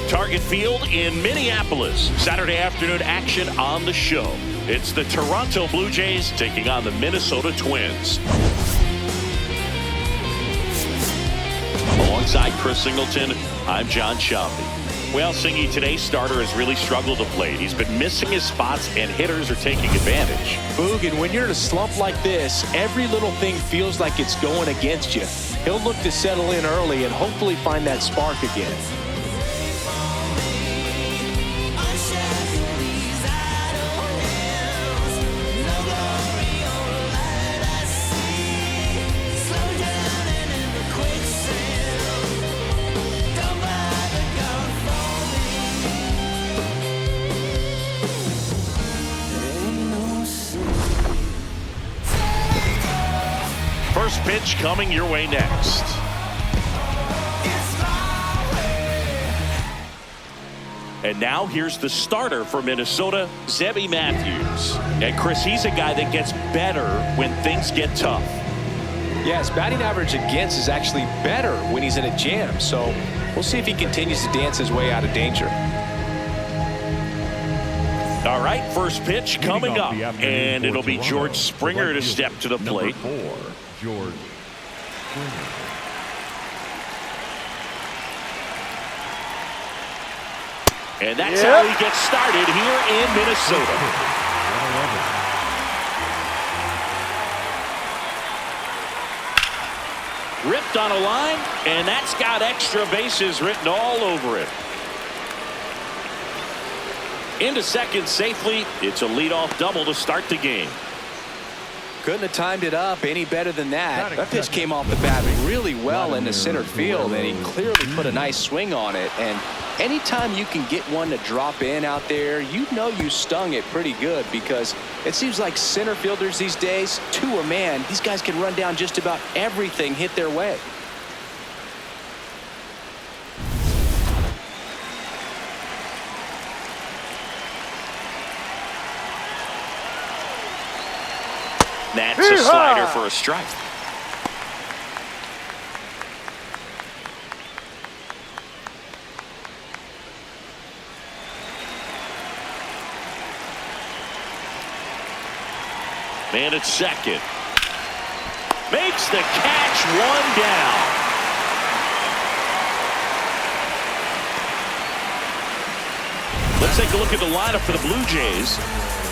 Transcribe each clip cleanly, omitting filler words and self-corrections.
Target Field in Minneapolis. Saturday afternoon action on the show. It's the Toronto Blue Jays taking on the Minnesota Twins. Alongside Chris Singleton, I'm John Shelby. Well, Singy, today's starter has really struggled to play. He's been missing his spots, and hitters are taking advantage. Boog, and when you're in a slump like this, every little thing feels like it's going against you. He'll look to settle in early and hopefully find that spark again. First pitch coming your way next. And now here's the starter for Minnesota, Zebby Matthews. And Chris, he's a guy that gets better when things get tough. Yeah, his batting average against is actually better when he's in a jam. So we'll see if he continues to dance his way out of danger. All right, first pitch coming up. And it'll be George Springer to step to the plate. Number 4, George Springer. And that's how he gets started here in Minnesota. Ripped on a line, and that's got extra bases written all over it. Into second safely. It's a leadoff double to start the game. Couldn't have timed it up any better than that. That pitch came off the bat really well into center field, and he clearly put a nice swing on it. And anytime you can get one to drop in out there, you know you stung it pretty good, because it seems like center fielders these days, to a man, these guys can run down just about everything hit their way. That's a slider for a strike. Man at second. Makes the catch, one down. Let's take a look at the lineup for the Blue Jays.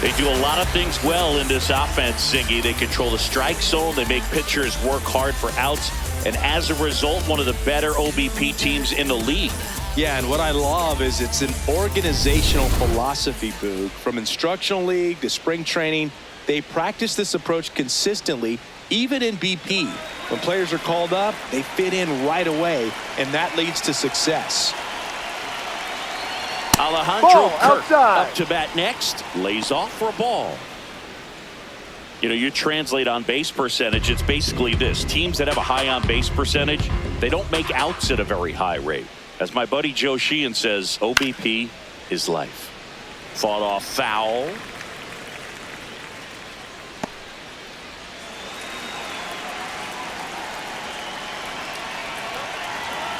They do a lot of things well in this offense, Singy. They control the strike zone. They make pitchers work hard for outs. And as a result, one of the better OBP teams in the league. Yeah, and what I love is it's an organizational philosophy, Boog. From instructional league to spring training, they practice this approach consistently, even in BP. When players are called up, they fit in right away, and that leads to success. Alejandro Kirk up to bat next. Lays off for a ball. You know, you translate on base percentage, it's basically this. Teams that have a high on base percentage, they don't make outs at a very high rate. As my buddy Joe Sheehan says, OBP is life. Fought off foul.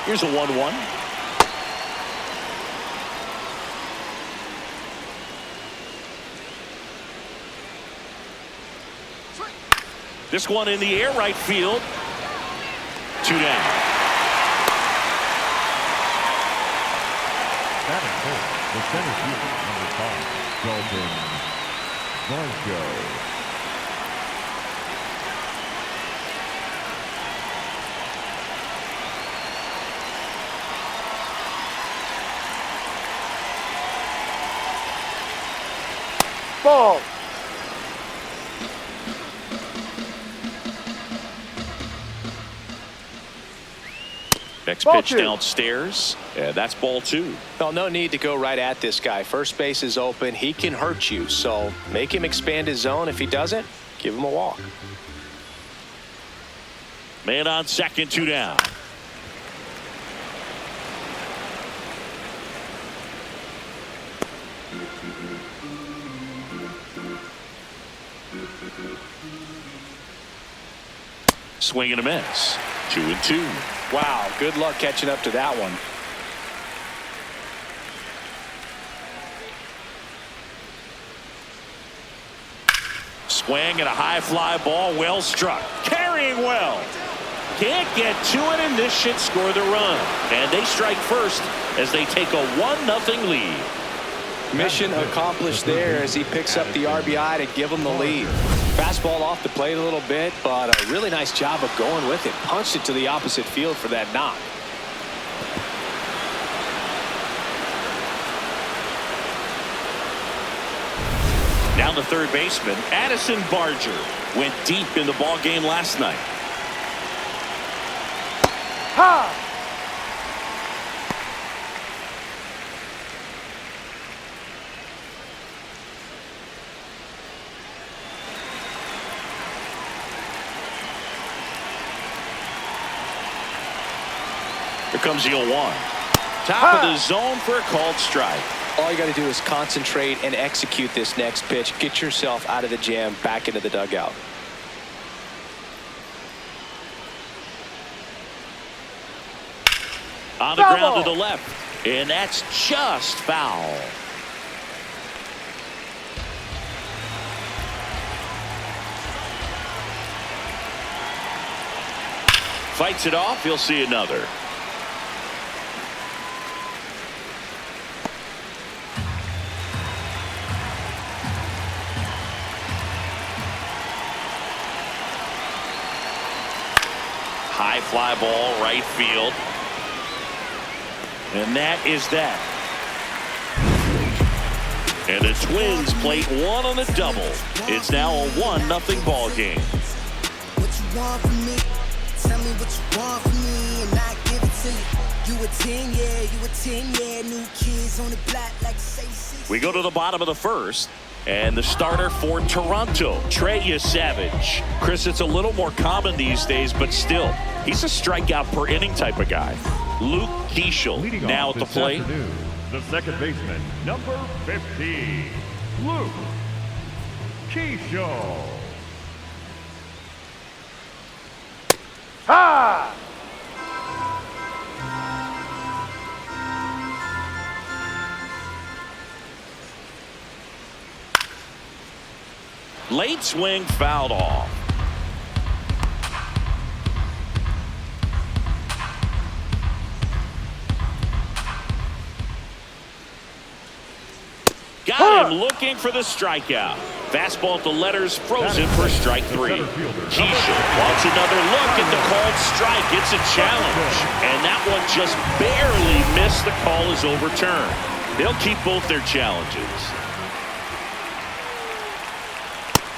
Here's a 1-1. This one in the air, right field. 2 down. Batting fourth, the center fielder, number 5, Dalton Varsho. Ball. Next pitch downstairs, and that's ball 2. Well, no need to go right at this guy. First base is open. He can hurt you, so make him expand his zone. If he doesn't, give him a walk. Man on second, 2 down. Swing and a miss. 2-2. Wow, good luck catching up to that one. swing and a high fly ball, well struck. Carrying well. Can't get to it, and this should score the run. And they strike first as they take a 1-0 lead. Mission accomplished there as he picks up the RBI to give him the lead. Fastball off the plate a little bit, but a really nice job of going with it. Punched it to the opposite field for that knock. Now the third baseman, Addison Barger, went deep in the ball game last night. Ha! Here comes the 0-1. Top of the zone for a called strike. All you got to do is concentrate and execute this next pitch. Get yourself out of the jam, back into the dugout. On the ground to the left, and that's just foul. Fights it off. He'll see another. High fly ball, right field. And that is that. And the Twins plate one on the double. It's now a 1-0 ball game. What you want from me? Tell me what you want from me, and I give it to you. You a 10, yeah, you a 10, yeah. New kids on the block like say. We go to the bottom of the first. And the starter for Toronto, Trey Savage. Chris, it's a little more common these days, but still, he's a strikeout per inning type of guy. Luke Keishel now at the plate. The second baseman, number 50, Luke Keishel. Ha! Late swing fouled off. Got him looking for the strikeout. Fastball at the letters, frozen for strike three. Keishel wants another look at the called strike. It's a challenge. And that one just barely missed. The call is overturned. They'll keep both their challenges.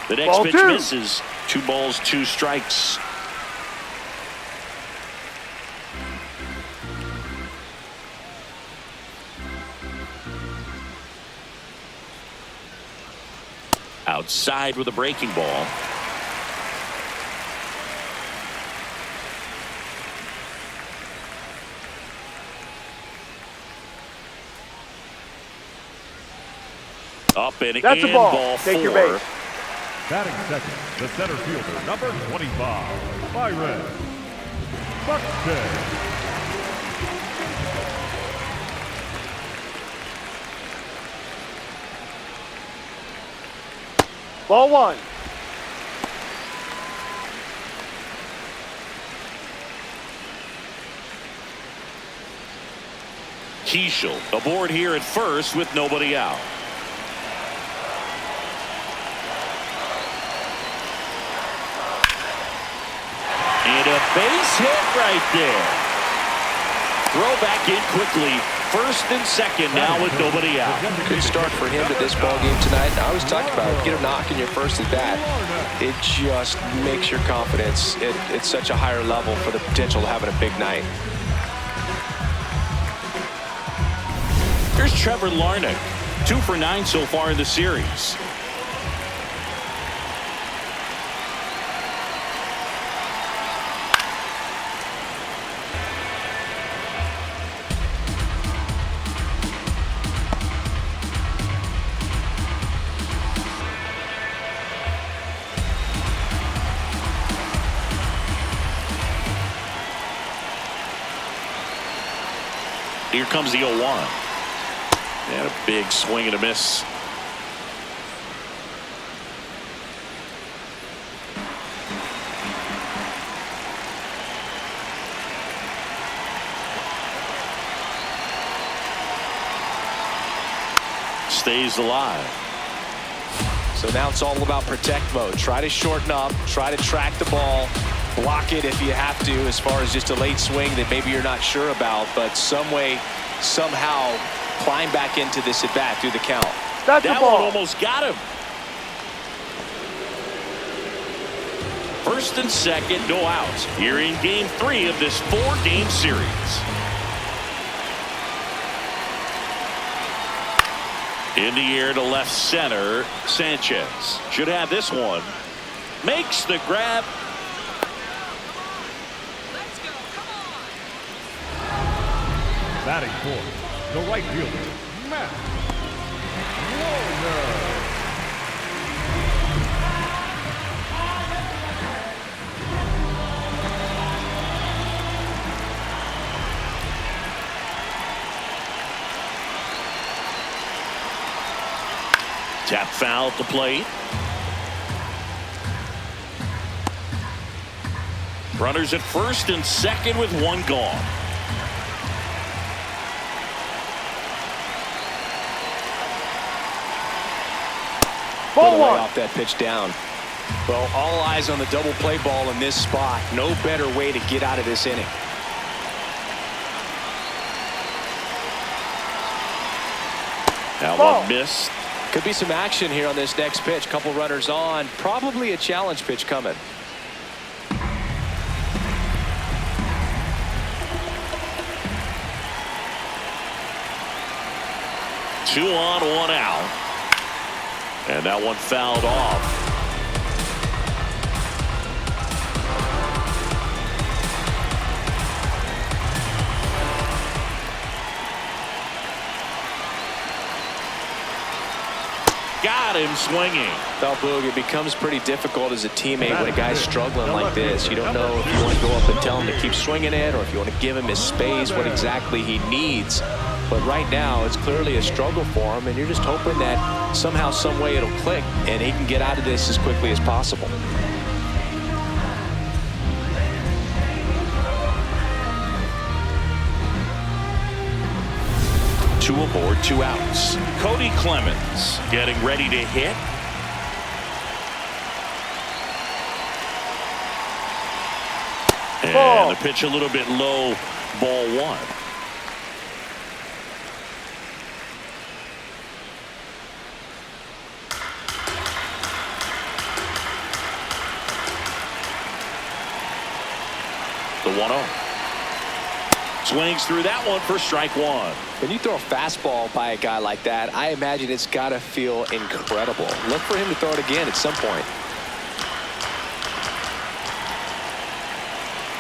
The next pitch misses. 2 balls, 2 strikes. Outside with a breaking ball. Up and That's in, a ball. ball Take 4. your base. Batting second, the center fielder, number 25, Byron Buxton. Ball 1. Keishel aboard here at first with nobody out. And a base hit right there. Throw back in quickly. First and second now with nobody out. Good start for him to this ball game tonight. I always talk about get a knock in your first at bat. It just makes your confidence at such a higher level for the potential of having a big night. Here's Trevor Larnach, 2 for 9 so far in the series. Here comes the 0-1. And a big swing and a miss. stays alive. So now it's all about protect mode. Try to shorten up, try to track the ball, block it if you have to, as far as just a late swing that maybe you're not sure about, but some way, somehow climb back into this at bat through the count. That's that the ball. one almost got him. First and second, no outs. Here in game 3 of this 4-game series. In the air to left center, Sanchez should have this one. Makes the grab. Let's go. Come on. Batting fourth, the right fielder, Matt Warner. Tap foul at the plate. Runners at first and second with one gone. Ball Way one. off that pitch down. Well, all eyes on the double play ball in this spot. No better way to get out of this inning. That Ball. one missed. Could be some action here on this next pitch. Couple runners on. Probably a challenge pitch coming. Two on, one out. And that one fouled off. Got him swinging. Well, Boog, it becomes pretty difficult as a teammate when a guy's struggling like this. You don't know if you want to go up and tell him to keep swinging it or if you want to give him his space, what exactly he needs. But right now, it's clearly a struggle for him, and you're just hoping that somehow, some way it'll click, and he can get out of this as quickly as possible. Two aboard, two outs. Cody Clemens getting ready to hit. Ball. And the pitch a little bit low, ball one. The 1-0. Swings through that one for strike one. When you throw a fastball by a guy like that, I imagine it's got to feel incredible. Look for him to throw it again at some point.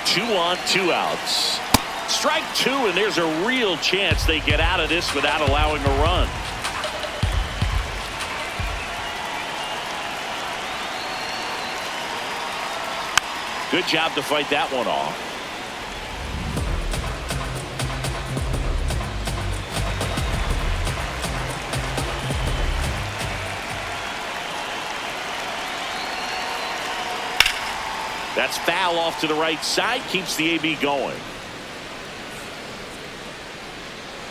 2 on, 2 outs. Strike two, and there's a real chance they get out of this without allowing a run. Good job to fight that one off. That's foul off to the right side, keeps the AB going.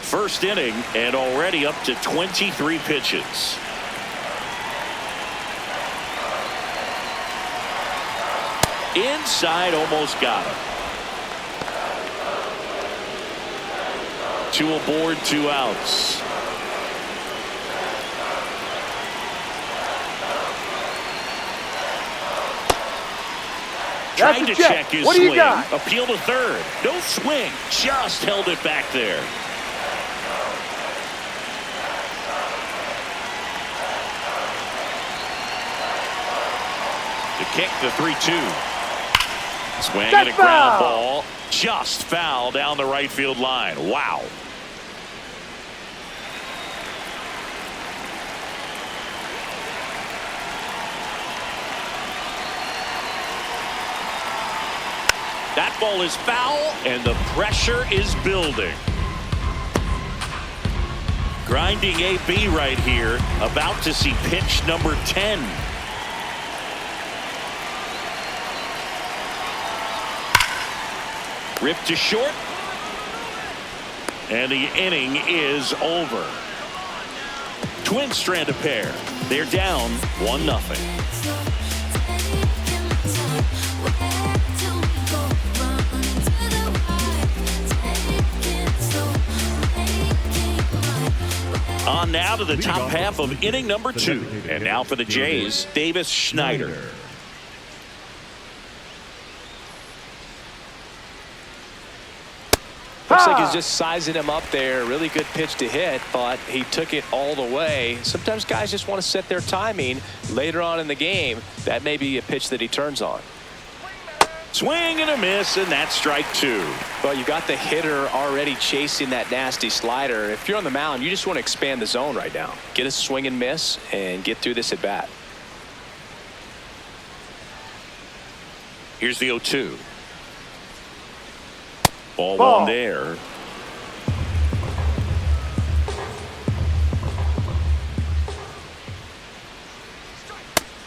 First inning and already up to 23 pitches. Inside, almost got him. 2 aboard, 2 outs. Trying to check his What do you swing. got? Appeal to third. No swing. Just held it back there. To kick the 3-2. Swing and a ground ball. Just foul down the right field line. Wow. That ball is foul, and the pressure is building. Grinding AB right here, about to see pitch number 10. Ripped to short, and the inning is over. Twins strand a pair. They're down 1-0. On now to the top half of inning number 2. And now for the Jays, Davis Schneider. Looks like he's just sizing him up there. Really good pitch to hit, but he took it all the way. Sometimes guys just want to set their timing later on in the game. That may be a pitch that he turns on. Swing and a miss, and that's strike 2. Well, you got the hitter already chasing that nasty slider. If you're on the mound, you just want to expand the zone right now. Get a swing and miss and get through this at bat. Here's the 0-2. Ball 1 there.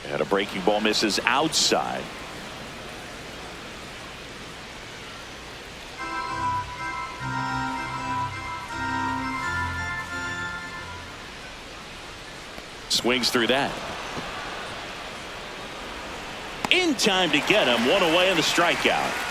And a breaking ball misses outside. Swings through that. In time to get him. 1 away in the strikeout.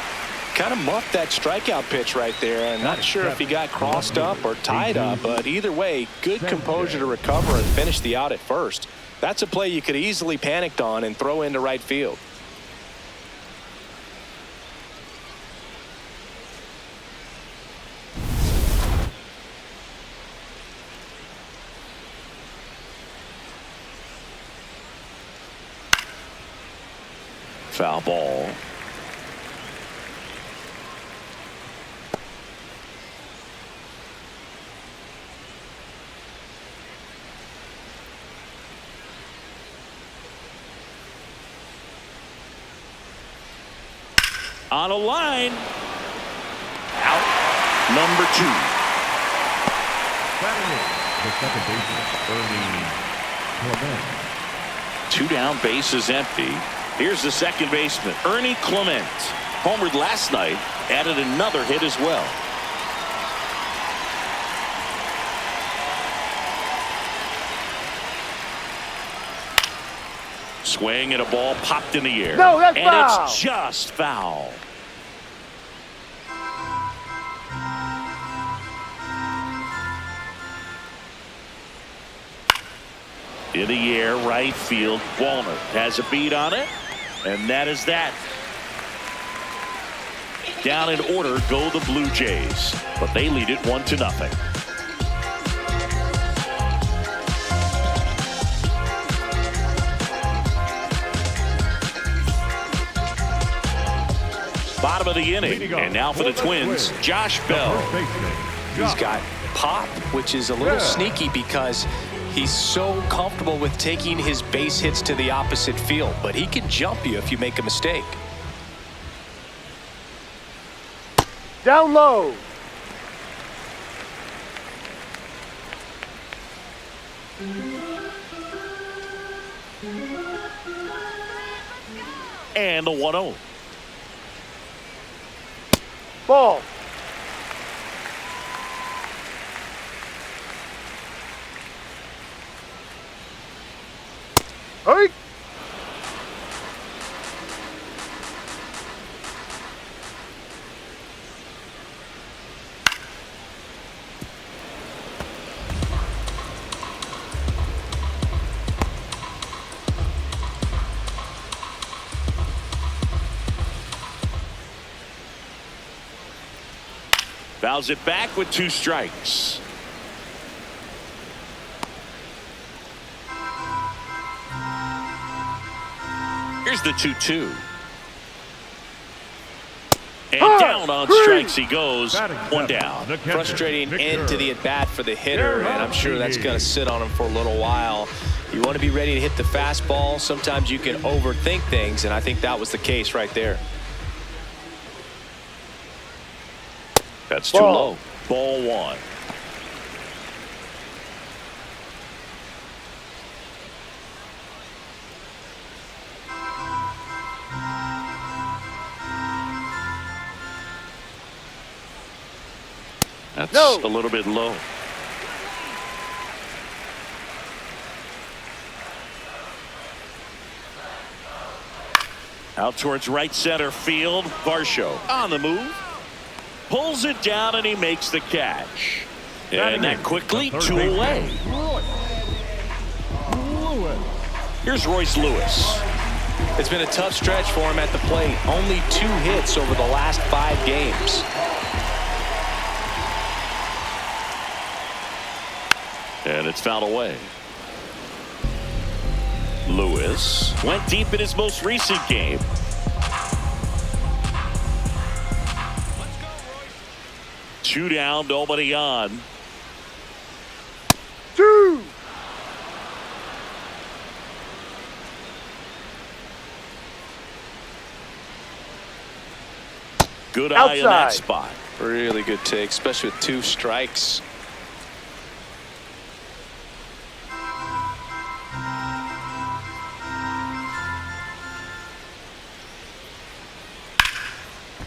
Kind of muffed that strikeout pitch right there. I'm not sure if he got crossed up or tied up, but either way, good composure to recover and finish the out at first. That's a play you could easily panicked on and throw into right field. Foul ball. On a line. Out. Number 2. The second baseman, Ernie Clement. 2 down, base is empty. Here's the second baseman, Ernie Clement. Homered last night, added another hit as well. Swing and a ball popped in the air. No, that's and foul. It's just foul. In the air, right field. Walner has a beat on it, and that is that. Down in order go the Blue Jays, but they lead it 1-0. Bottom of the inning, and now for the Twins, Josh Bell. He's got pop, which is a little sneaky because he's so comfortable with taking his base hits to the opposite field, but he can jump you if you make a mistake. Down low. And the 1-0. Ball. Hey. Fouls it back with 2 strikes. Here's the 2-2. And down on strikes he goes. 1 down. Frustrating end to the at-bat for the hitter, and I'm sure that's going to sit on him for a little while. You want to be ready to hit the fastball. Sometimes you can overthink things, and I think that was the case right there. That's too low. Ball 1. That's a little bit low. Out towards right center field. Varsho on the move. Pulls it down and he makes the catch. And that quickly 2 away. Here's Royce Lewis. It's been a tough stretch for him at the plate. Only 2 hits over the last 5 games. And it's fouled away. Lewis went deep in his most recent game. Two down, nobody on. 2. Good eye in that Outside. spot. Really good take, especially with 2 strikes.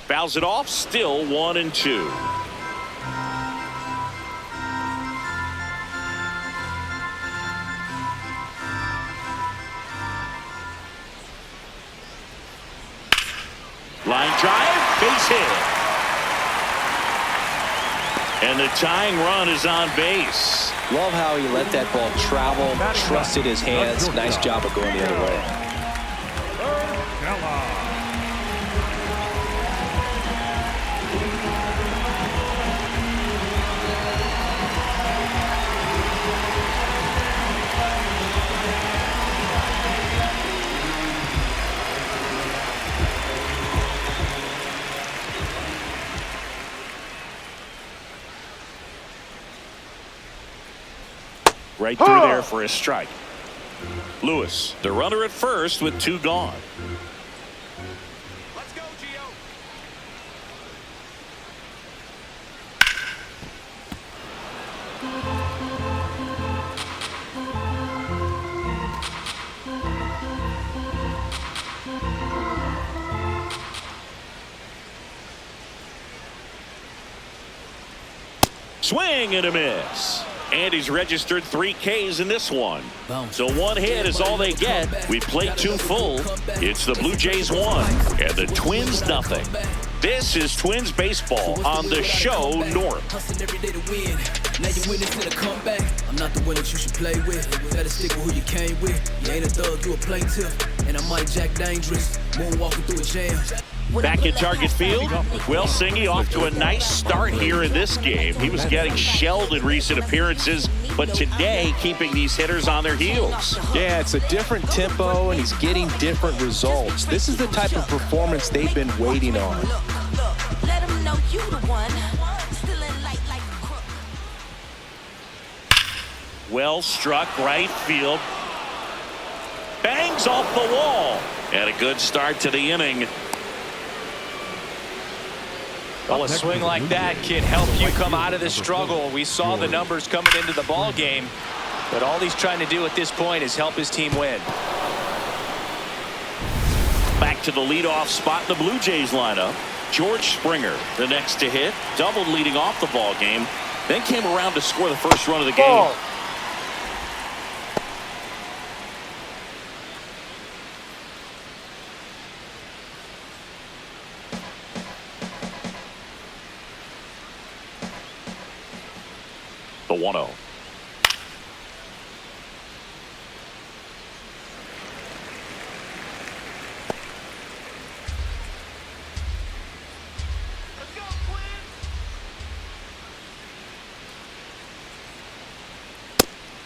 Fouls it off, still 1-2. Line drive, base hit. And the tying run is on base. Love how he let that ball travel, trusted his hands. Nice job of going the other way. Right through there for a strike. Lewis, the runner at first with 2 gone. Let's go, Gio. Swing and a miss. And he's registered 3 Ks in this one. So 1 hit is all they get. We played 2 full. It's the Blue Jays 1 and the Twins nothing. This is Twins baseball on the show North. Now you win this in a comeback. I'm not the one that you should play with. Better stick with who you came with. You ain't a thug, you a plaintiff. And I might jack dangerous. Moonwalking through a jam. Back in target field, Will Singy off to a nice start here in this game. He was getting shelled in recent appearances, but today keeping these hitters on their heels. Yeah, it's a different tempo, and he's getting different results. This is the type of performance they've been waiting on. Let him know you the one. Still in light like a crook. Well struck right field. Bangs off the wall. And a good start to the inning. Well, a swing like that can help you come out of the struggle. We saw the numbers coming into the ball game, but all he's trying to do at this point is help his team win. Back to the leadoff spot in the Blue Jays lineup. George Springer, the next to hit, doubled leading off the ball game, then came around to score the first run of the game. Ball. The 1-0.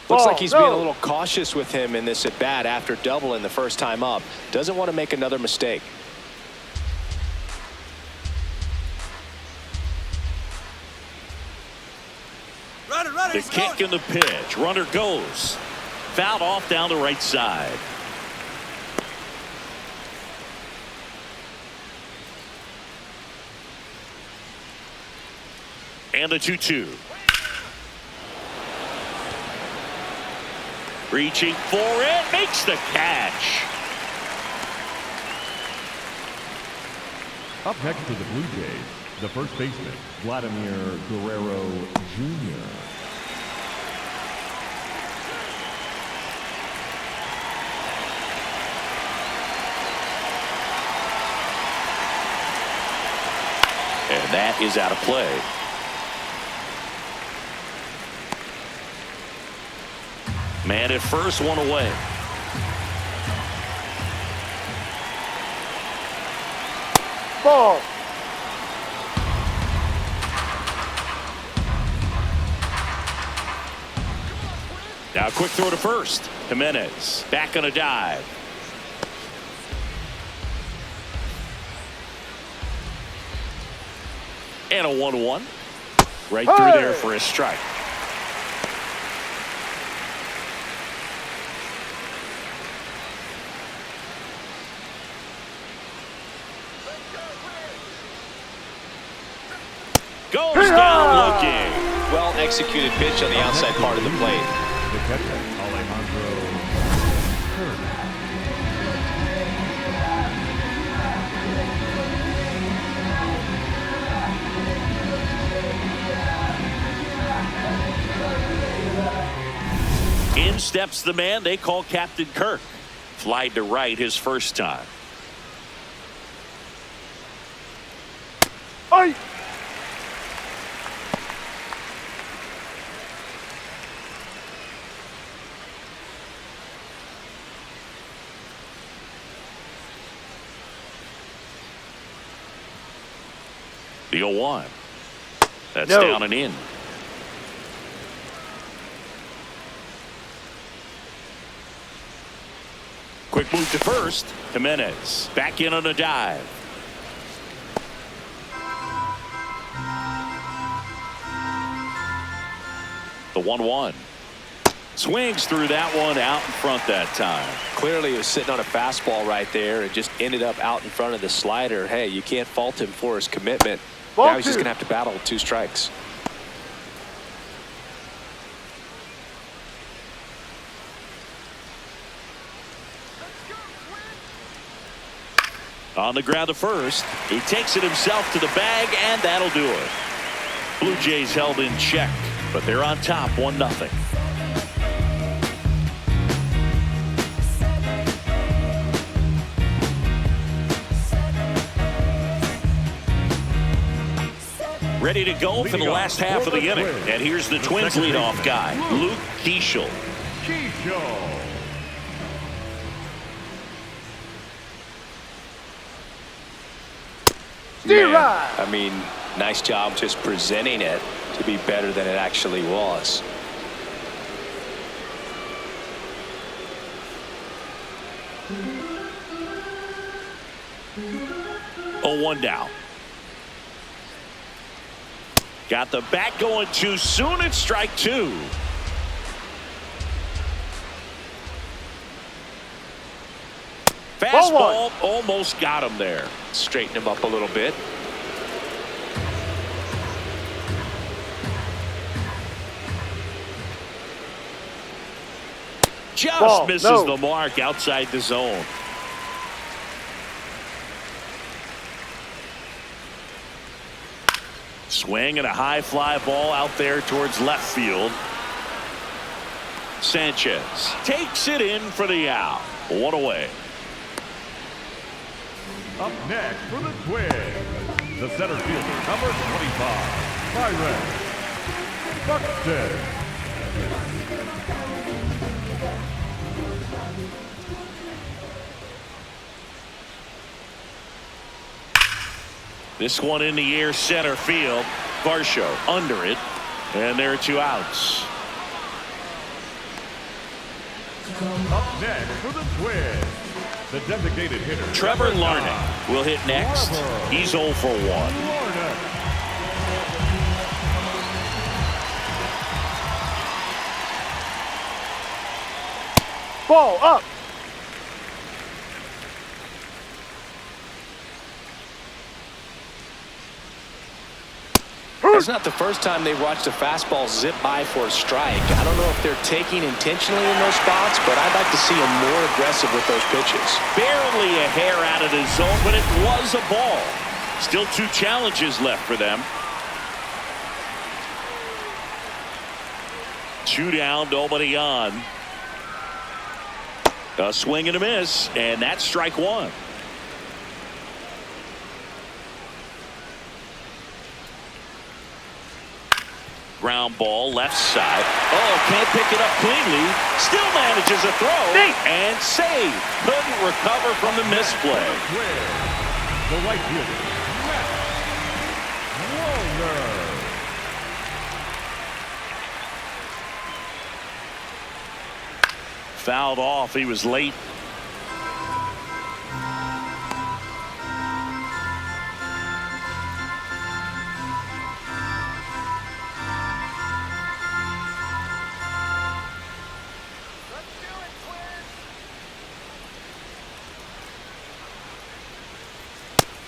Looks like he's being a little cautious with him in this at bat after doubling the first time up. Doesn't want to make another mistake. The kick and the pitch. Runner goes. Fouled off down the right side. And the 2-2. Reaching for it. Makes the catch. Up next to the Blue Jays, the first baseman, Vladimir Guerrero Jr. That is out of play. Man at first, one away. Ball. Now a quick throw to first. Jimenez back on a dive. And a 1-1. Right through there for a strike. Goes down looking. Well executed pitch on the outside part of the plate. The catcher, Alejandro Kirk. In steps the man they call Captain Kirk. Flied to right his first time. Aye. The 0-1. That's No. down and in. Quick move to first. Jimenez back in on a dive. The 1-1. Swings through that one out in front that time. Clearly he was sitting on a fastball right there and just ended up out in front of the slider. Hey, you can't fault him for his commitment. Ball now he's just two. going to have to battle with 2 strikes. On the ground to first. He takes it himself to the bag, and that'll do it. Blue Jays held in check, but they're on top 1-0. Ready to go for the last half of the inning. And here's the Twins leadoff guy, Luke Keeschel. I mean, nice job just presenting it to be better than it actually was. Oh, 1 down. Got the bat going too soon. It's strike 2. Fastball almost got him there. Straighten him up a little bit. Just misses the mark outside the zone. Swing and a high fly ball out there towards left field. Sanchez takes it in for the out. 1 away. Up next for the Twins, the center fielder, number 25, Byron Buxton. This one in the air center field. Varsho under it, and there are 2 outs. Up next for the Twins, the designated hitter, Trevor Larnach will hit next. He's 0 for 1. Larnach. Ball up. It's not the first time they've watched a fastball zip by for a strike. I don't know if they're taking intentionally in those spots, but I'd like to see them more aggressive with those pitches. Barely a hair out of the zone, but it was a ball. Still 2 challenges left for them. 2 down, nobody on. A swing and a miss, and that's strike 1. ground ball left side. Oh, can't pick it up cleanly. Still manages a throw and save. Couldn't recover from the misplay. The right fielder, Matt Wallner. Fouled off. He was late.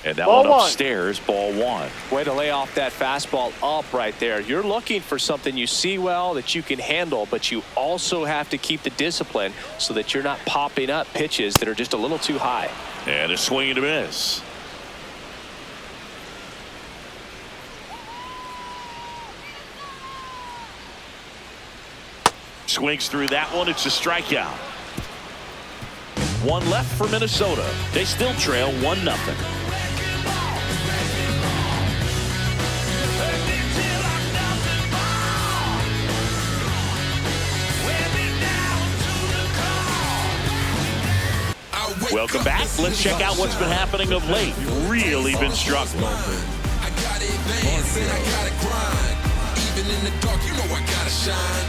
And that one upstairs, ball one. Way to lay off that fastball up right there. You're looking for something you see well that you can handle, but you also have to keep the discipline so that you're not popping up pitches that are just a little too high. And a swing and a miss. Swings through that one. It's a strikeout. One left for Minnesota. They still trail 1-0. Welcome back. Let's check out what's been happening of late. Really been struggling. I got it advance and I got it grind. Even in the dark, you know I gotta shine.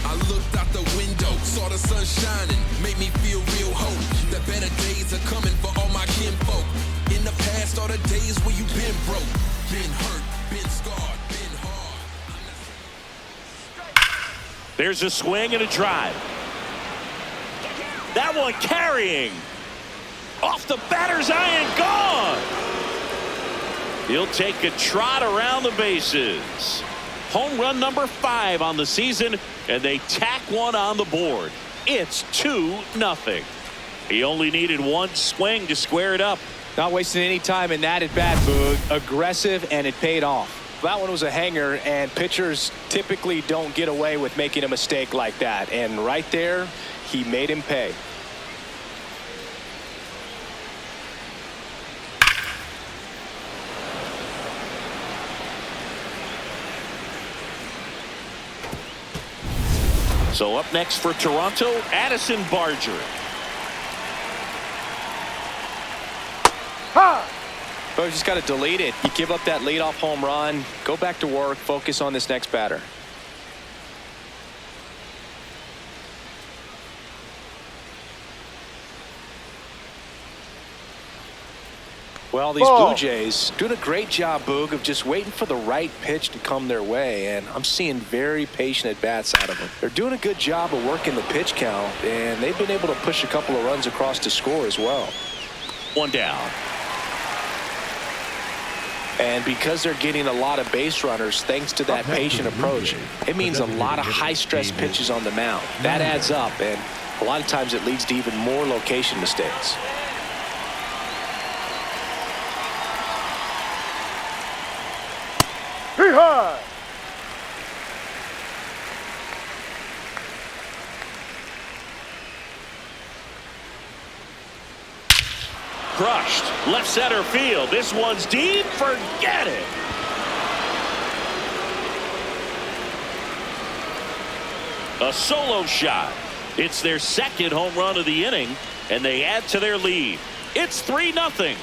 I looked out the window, saw the sun shining, made me feel real hope. The better days are coming for all my kinfolk. In the past are the days where you been broke, been hurt, been scarred, been hard. There's a swing and a drive. That one carrying. Off the batter's eye and gone. He'll take a trot around the bases. Home run number 5 on the season, and they tack one on the board. It's 2-0. He only needed one swing to square it up. Not wasting any time in that at bat, Boog. Aggressive, and it paid off. That one was a hanger, and pitchers typically don't get away with making a mistake like that. And right there, he made him pay. So up next for Toronto, Addison Barger. But you just got to delete it. You give up that leadoff home run, go back to work, focus on this next batter. Well, these Blue Jays doing a great job, Boog, of just waiting for the right pitch to come their way, and I'm seeing very patient at-bats out of them. They're doing a good job of working the pitch count, and they've been able to push a couple of runs across to score as well. One down. And because they're getting a lot of base runners thanks to that patient approach, it means a lot of high-stress pitches on the mound. That adds up, and a lot of times it leads to even more location mistakes. Crushed. Left center field. This one's deep. Forget it. A solo shot. It's their second home run of the inning, and they add to their lead. It's 3-0.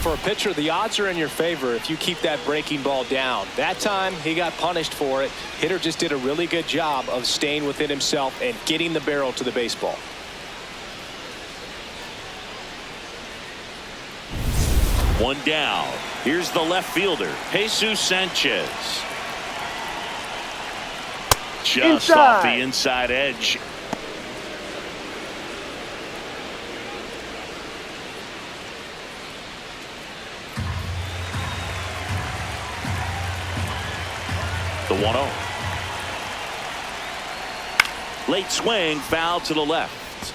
For a pitcher, the odds are in your favor if you keep that breaking ball down. That time, he got punished for it. Hitter just did a really good job of staying within himself and getting the barrel to the baseball. One down. Here's the left fielder, Jesus Sanchez. Just off the inside edge. The 1-0. Late swing, foul to the left.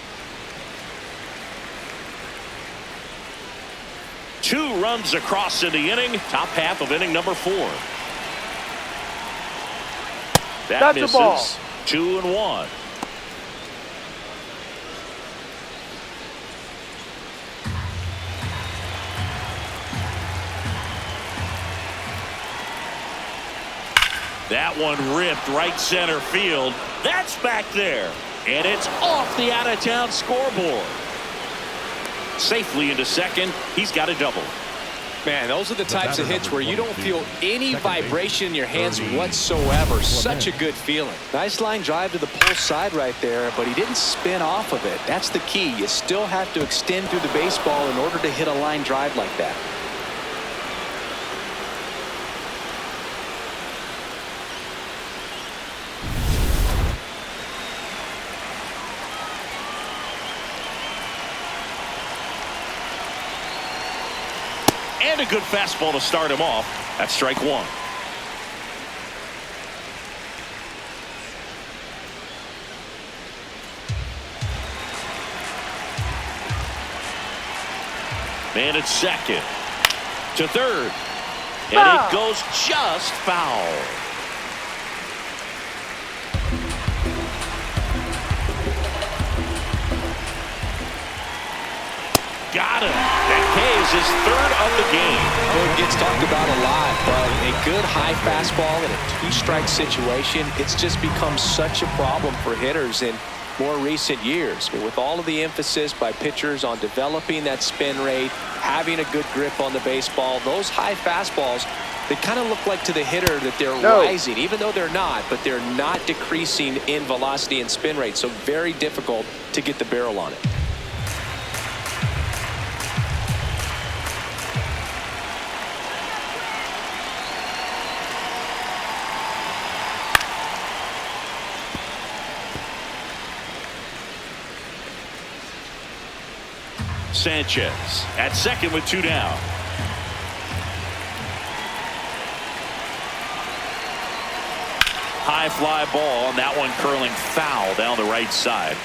2 runs across in the inning. Top half of inning number 4. That misses. 2-1. That one ripped right center field. That's back there. And it's off the out-of-town scoreboard. Safely into second. He's got a double. Man, those are the types of hits where you don't feel any vibration in your hands whatsoever. Such a good feeling. Nice line drive to the pull side right there, but he didn't spin off of it. That's the key. You still have to extend through the baseball in order to hit a line drive like that. And a good fastball to start him off. That's strike one. Man at second. To third. And it goes just foul. Got him. That K is his third of the game. It gets talked about a lot, but a good high fastball in a two-strike situation, it's just become such a problem for hitters in more recent years. But with all of the emphasis by pitchers on developing that spin rate, having a good grip on the baseball, those high fastballs, they kind of look like to the hitter that they're rising, even though they're not, but they're not decreasing in velocity and spin rate. So very difficult to get the barrel on it. Sanchez at second with two down. High fly ball, and that one curling foul down the right side.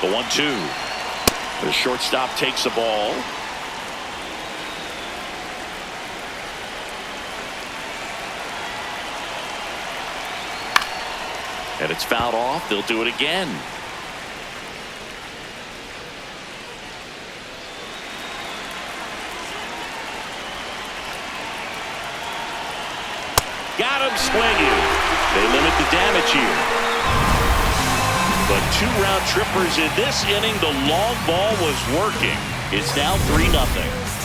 The 1-2. The shortstop takes the ball. And it's fouled off. They'll do it again. Got him swinging. They limit the damage here. But two round trippers in this inning. The long ball was working. It's now 3-0.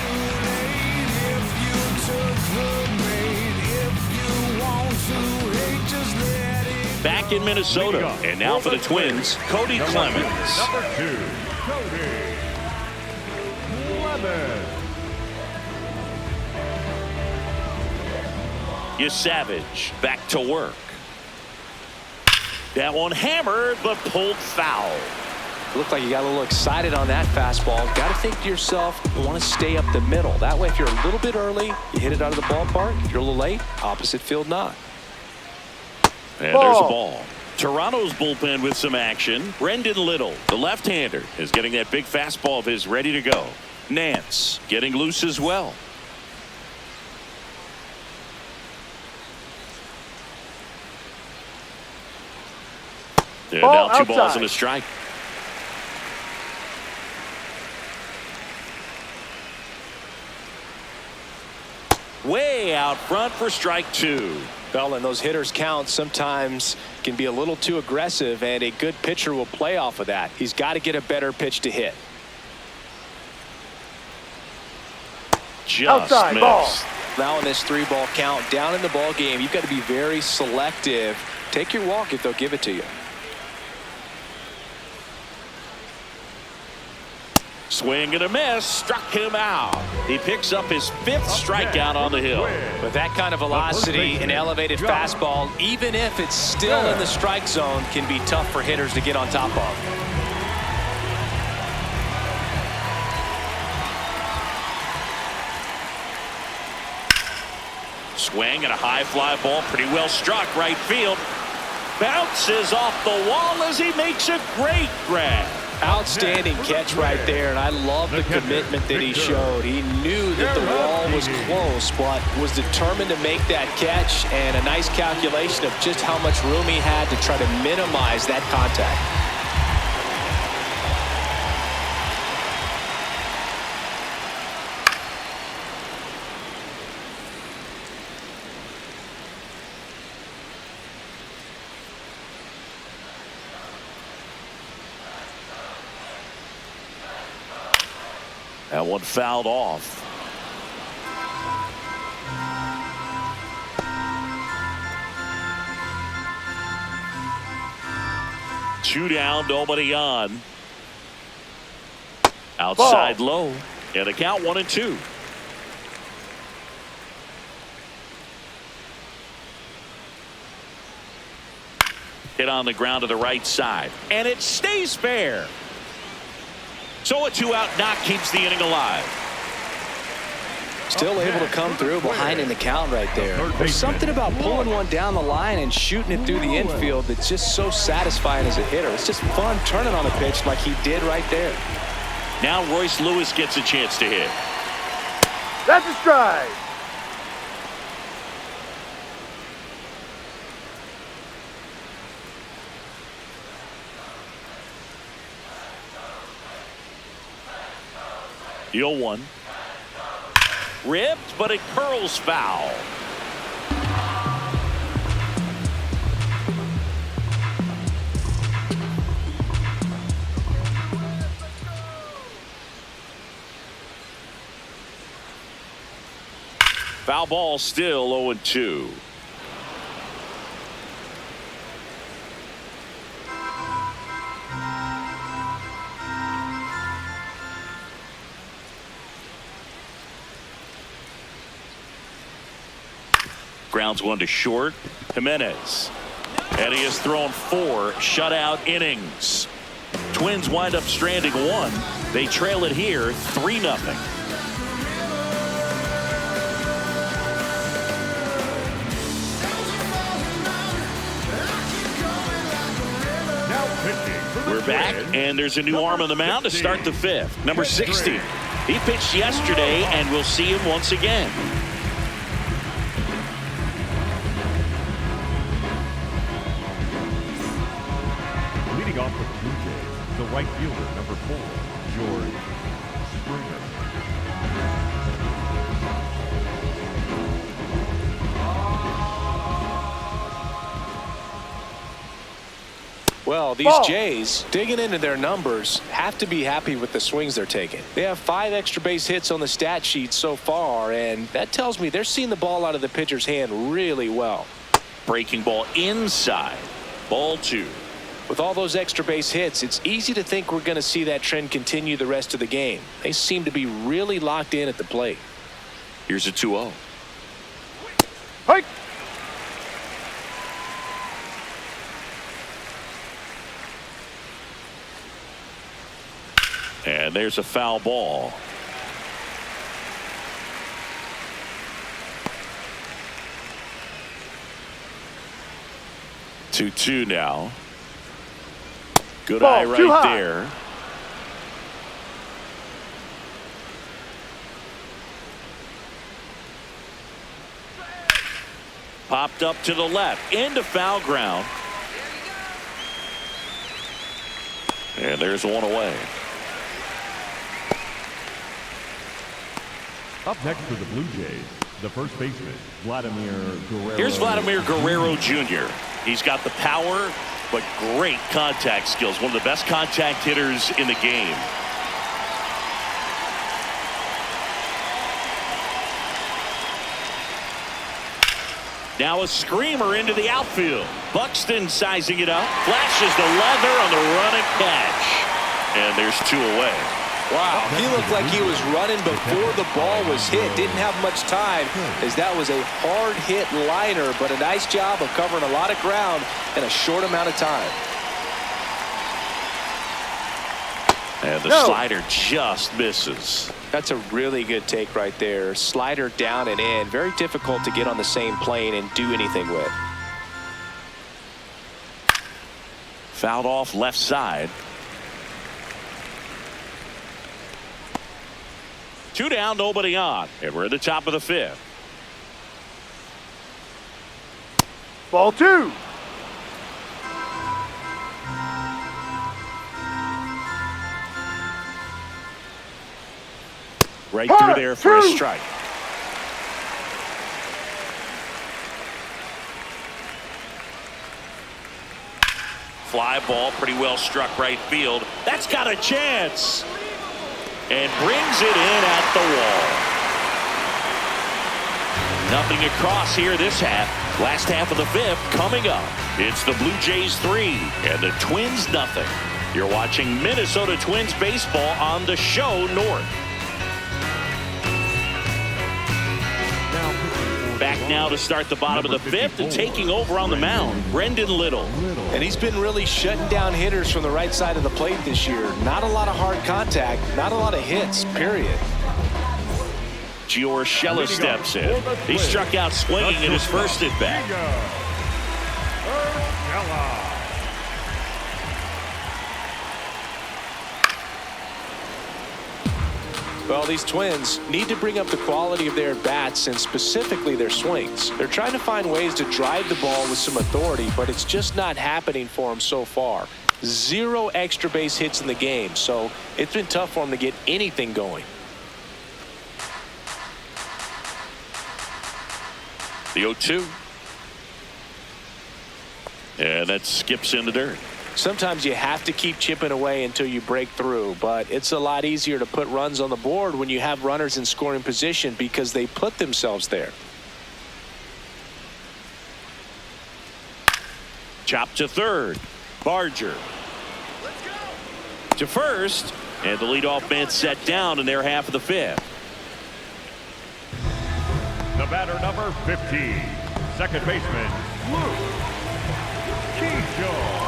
Back in Minnesota, and now for the Twins, Cody Clemens. Number 2, Cody Clemens. Savage back to work. That one hammered, but pulled foul. Looked like you got a little excited on that fastball. Got to think to yourself, you want to stay up the middle. That way, if you're a little bit early, you hit it out of the ballpark. If you're a little late, opposite field not. And there's a ball. Toronto's bullpen with some action. Brendan Little, the left-hander, is getting that big fastball of his ready to go. Nance getting loose as well. They're now 2 balls and a strike. Way out front for strike 2. Well, and those hitters count sometimes can be a little too aggressive, and a good pitcher will play off of that. He's got to get a better pitch to hit. Just outside missed. ball. Now in this 3-ball count, down in the ball game, you've got to be very selective. Take your walk if they'll give it to you. Swing and a miss, struck him out. He picks up his 5th strikeout on the hill. With that kind of velocity, an elevated fastball, even if it's still in the strike zone, can be tough for hitters to get on top of. Swing and a high fly ball, pretty well struck right field. Bounces off the wall as he makes a great grab. Outstanding catch right there, and I love the commitment that he showed. He knew that the wall was close, but was determined to make that catch, and a nice calculation of just how much room he had to try to minimize that contact. That one fouled off. Two down, nobody on. Outside low. And a count 1-2. Hit on the ground to the right side. And it stays fair. So a 2-out knock keeps the inning alive. Still able to come through behind in the count right there. There's something about pulling one down the line and shooting it through the infield that's just so satisfying as a hitter. It's just fun turning on a pitch like he did right there. Now Royce Lewis gets a chance to hit. That's a strike. The 0-1. Ripped, but it curls foul. Foul ball, still 0-2. Grounds one to short. Jimenez. And he has thrown 4 shutout innings. Twins wind up stranding 1. They trail it here 3-0. We're back, and there's a new arm on the mound to start the 5th. Number 60. He pitched yesterday, and we'll see him once again. Leading off for the Blue Jays, the right fielder, number 4, George Springer. Well, these Jays, digging into their numbers, have to be happy with the swings they're taking. They have 5 extra base hits on the stat sheet so far, and that tells me they're seeing the ball out of the pitcher's hand really well. Breaking ball inside. Ball 2. With all those extra base hits, it's easy to think we're going to see that trend continue the rest of the game. They seem to be really locked in at the plate. Here's a 2-0. Hike. And there's a foul ball. Two now. Good Ball, eye right there. Popped up to the left into foul ground. And there's one away. Up next for the Blue Jays, the first baseman, Vladimir Guerrero. Here's Vladimir Guerrero Jr. He's got the power, but great contact skills. One of the best contact hitters in the game. Now a screamer into the outfield. Buxton sizing it up. Flashes the leather on the run and catch. And there's 2 away. Wow, he looked like he was running before the ball was hit. Didn't have much time, as that was a hard hit liner, but a nice job of covering a lot of ground in a short amount of time. And the slider just misses. That's a really good take right there. Slider down and in. Very difficult to get on the same plane and do anything with. Fouled off left side. 2 down, nobody on. And we're at the top of the 5th. Ball 2. Right through there for a strike. Fly ball, pretty well struck right field. That's got a chance. and brings it in at the wall. Nothing across here this half. Last half of the fifth coming up. It's the Blue Jays 3 and the Twins nothing. You're watching Minnesota Twins baseball on the Show North. Back now to start the bottom of the fifth and taking over on the mound, Brendan Little. And he's been really shutting down hitters from the right side of the plate this year. Not a lot of hard contact, not a lot of hits, period. Gio Urshela steps in. He struck out swinging in his first at bat. Well, these Twins need to bring up the quality of their bats and specifically their swings. They're trying to find ways to drive the ball with some authority, but it's just not happening for them so far. 0 extra base hits in the game, so it's been tough for them to get anything going. The 0-2. And that skips in the dirt. Sometimes you have to keep chipping away until you break through, but it's a lot easier to put runs on the board when you have runners in scoring position because they put themselves there. Chop to third. Barger. Let's go. To first. And the leadoff man set down in their half of the fifth. The batter, number 15, second baseman, Luke Keyshaw.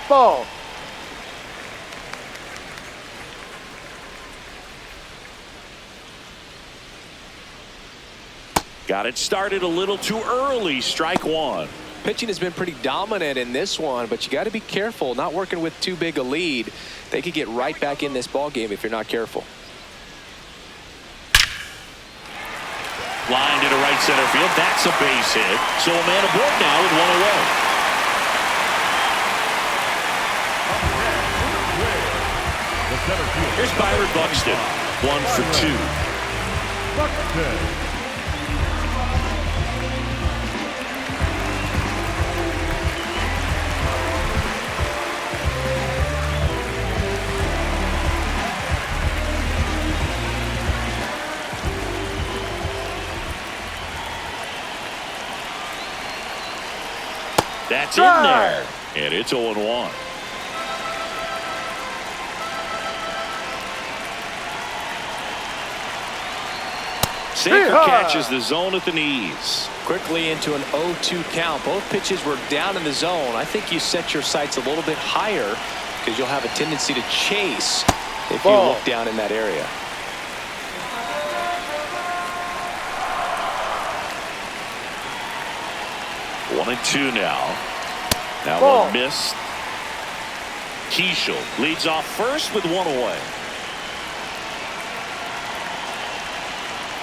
Ball. Got it started a little too early. Strike one. Pitching has been pretty dominant in this one, but you got to be careful not working with too big a lead. They could get right back in this ball game if you're not careful. Line to the right center field. That's a base hit. So a man aboard now with one away. Here's Byron Buxton. 1 for 2. Buxton. That's in there. And it's 0-1. Safer catches the zone at the knees. Quickly into an 0-2 count. Both pitches were down in the zone. I think you set your sights a little bit higher because you'll have a tendency to chase if you look down in that area. One and two now. Now one missed. Keyshaw leads off first with one away.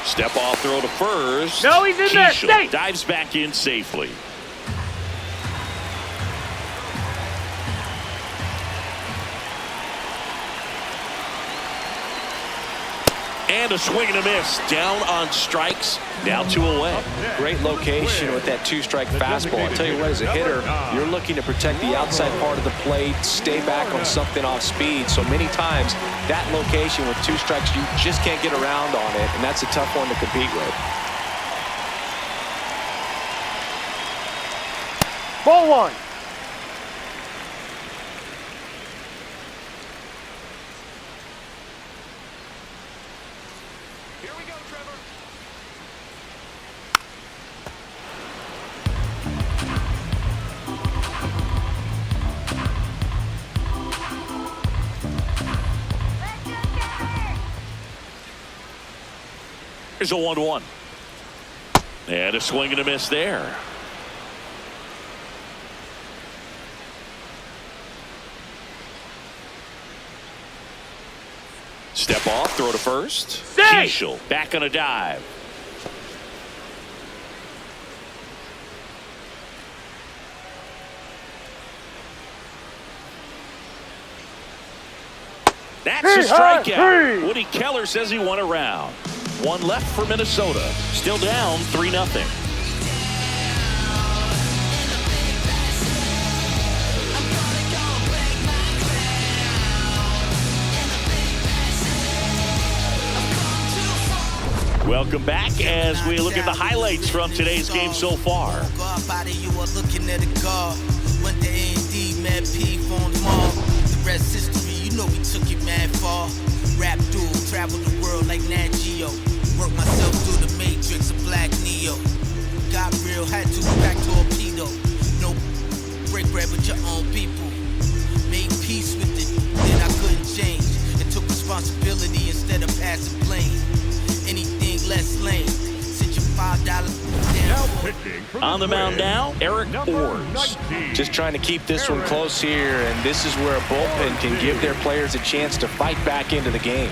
Step off throw to first. No, he's in there. Stay. Dives back in safely. And a swing and a miss. Down on strikes. Now 2 away. Great location with that 2-strike fastball. I'll tell you what, as a hitter, you're looking to protect the outside part of the plate, stay back on something off speed. So many times, that location with 2 strikes, you just can't get around on it, and that's a tough one to compete with. Ball 1. Here's a 1-1. And a swing and a miss there. Step off, throw to first. Keyshaw back on a dive. That's a strikeout. Woody Keller says he won a round. One left for Minnesota. Still down 3-0. Welcome back as we look at the highlights from today's game so far. You are looking at a guard. Went to A&D, mad P, phone mall. The rest history, you know we took it mad far. Rap duel, travel the world like Nat Geo. Work myself through the matrix of Black Neo. Got real, had to back torpedo. No break bread with your own people. Made peace with it, then I couldn't change. And took responsibility instead of passing blame. Anything less lame. Sent you $5 down. On the mound now, Eric Orrs. Just trying to keep this one close here, and this is where a bullpen can give their players a chance to fight back into the game.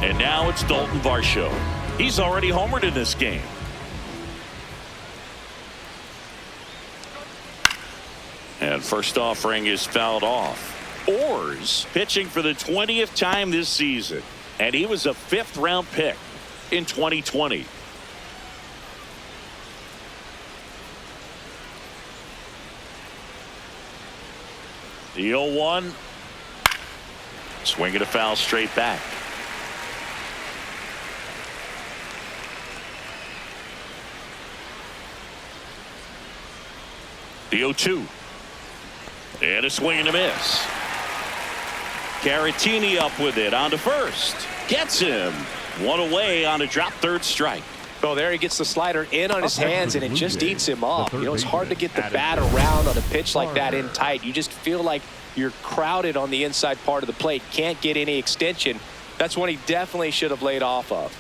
And now it's Dalton Varsho. He's already homered in this game. And first offering is fouled off. Orrs pitching for the 20th time this season. And he was a 5th-round pick in 2020. The 0-1. Swinging a foul straight back. The 0-2. And a swing and a miss. Caratini up with it on to first. Gets him. One away on a drop third strike. Oh, there he gets the slider in on his hands, and it just eats him off. You know, it's hard to get the bat around on a pitch like that in tight. You just feel like you're crowded on the inside part of the plate. Can't get any extension. That's one he definitely should have laid off of.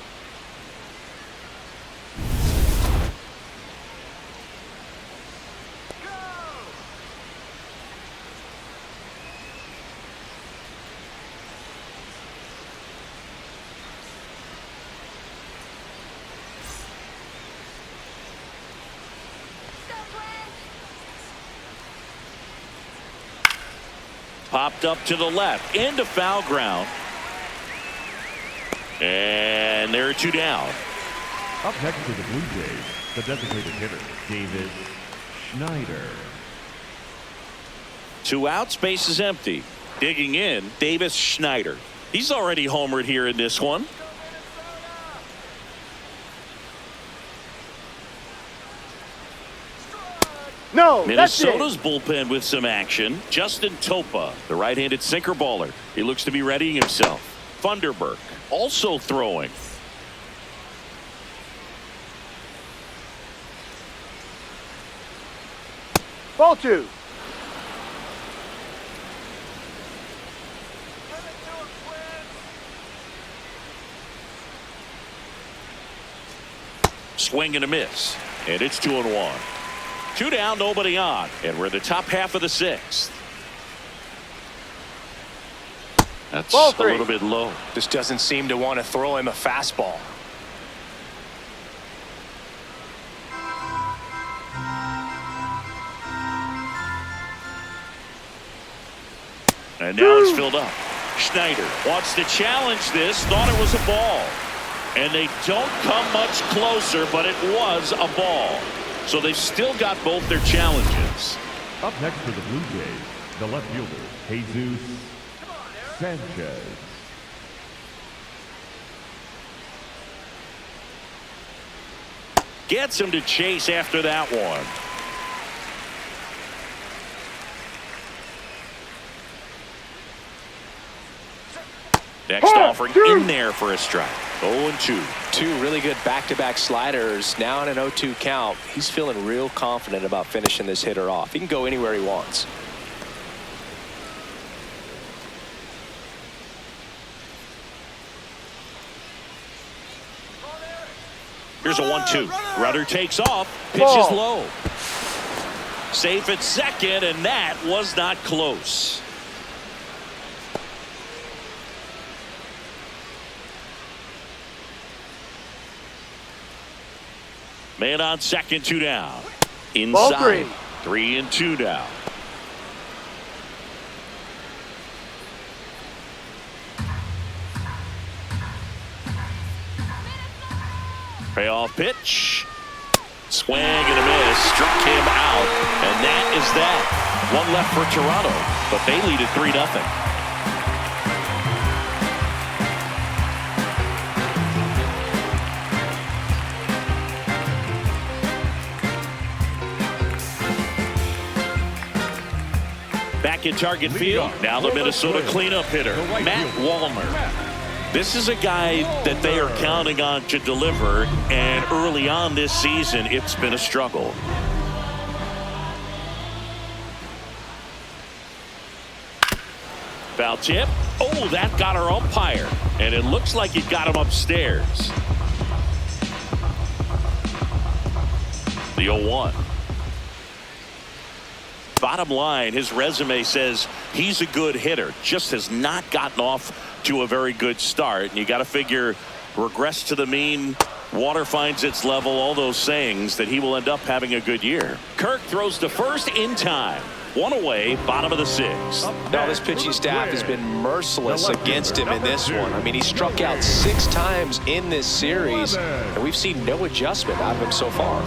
Popped up to the left into foul ground. And there are 2 down. Up next for the Blue Jays, the designated hitter, Davis Schneider. 2 outs, base is empty. Digging in, Davis Schneider. He's already homered here in this one. No, Minnesota's bullpen with some action. Justin Topa, the right-handed sinker baller. He looks to be readying himself. Funderburk also throwing. Ball 2. Swing and a miss. And it's 2-1. 2 down, nobody on. And we're in the top half of the 6th. That's Ball a 3. little bit low. Just doesn't seem to want to throw him a fastball. And now it's filled up. Schneider wants to challenge this. Thought it was a ball. And they don't come much closer, but it was a ball. So they've still got both their challenges. Up next for the Blue Jays, the left fielder, Jesus Sanchez. Gets him to chase after that one. Next offering in there for a strike. 0-2. 2 really good back-to-back sliders. Now in an 0-2 count. He's feeling real confident about finishing this hitter off. He can go anywhere he wants. Here's a 1-2. Rudder takes off. Pitch is low. Safe at second, and that was not close. Man on second, 2 down. Inside. 3-2 now. Payoff pitch. Swing and a miss. Struck him out. And that is that. 1 left for Toronto. But they lead at 3-0. Back in target field, now the Minnesota cleanup hitter, Matt Wallner. This is a guy that they are counting on to deliver, and early on this season, it's been a struggle. Foul tip. Oh, that got our umpire, and it looks like it got him upstairs. The 0-1. Bottom line, his resume says he's a good hitter, just has not gotten off to a very good start. And you got to figure, regress to the mean, water finds its level, all those sayings, that he will end up having a good year. Kirk throws to first in time. One away, bottom of the 6th. Now this pitching staff has been merciless against him in this one. I mean, he struck out 6 times in this series, and we've seen no adjustment out of him so far.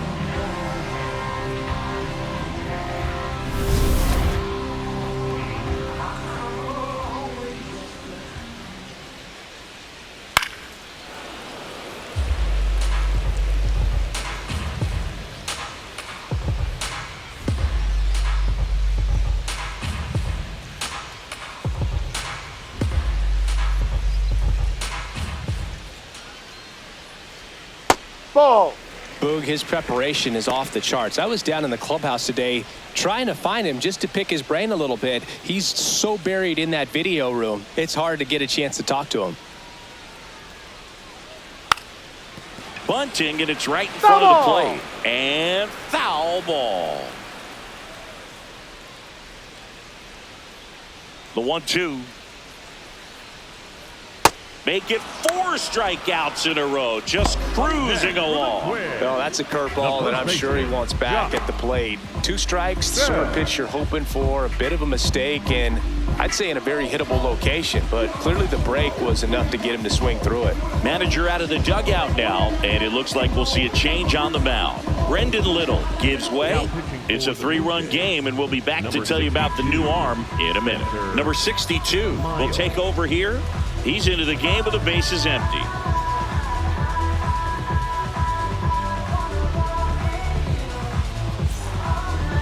Ball. Boog, his preparation is off the charts. I was down in the clubhouse today trying to find him just to pick his brain a little bit. He's so buried in that video room, it's hard to get a chance to talk to him. Bunting, and it's right in front of the plate. And foul ball. The 1-2. Make it 4 strikeouts in a row, just cruising along. Well, that's a curveball that I'm sure he wants back at the plate. 2 strikes, the sort of pitch you're hoping for, a bit of a mistake, and I'd say in a very hittable location, but clearly the break was enough to get him to swing through it. Manager out of the dugout now, and it looks like we'll see a change on the mound. Brendan Little gives way. It's a 3-run game, and we'll be back to tell you about the new arm in a minute. Number 62 will take over here. He's into the game with the bases empty.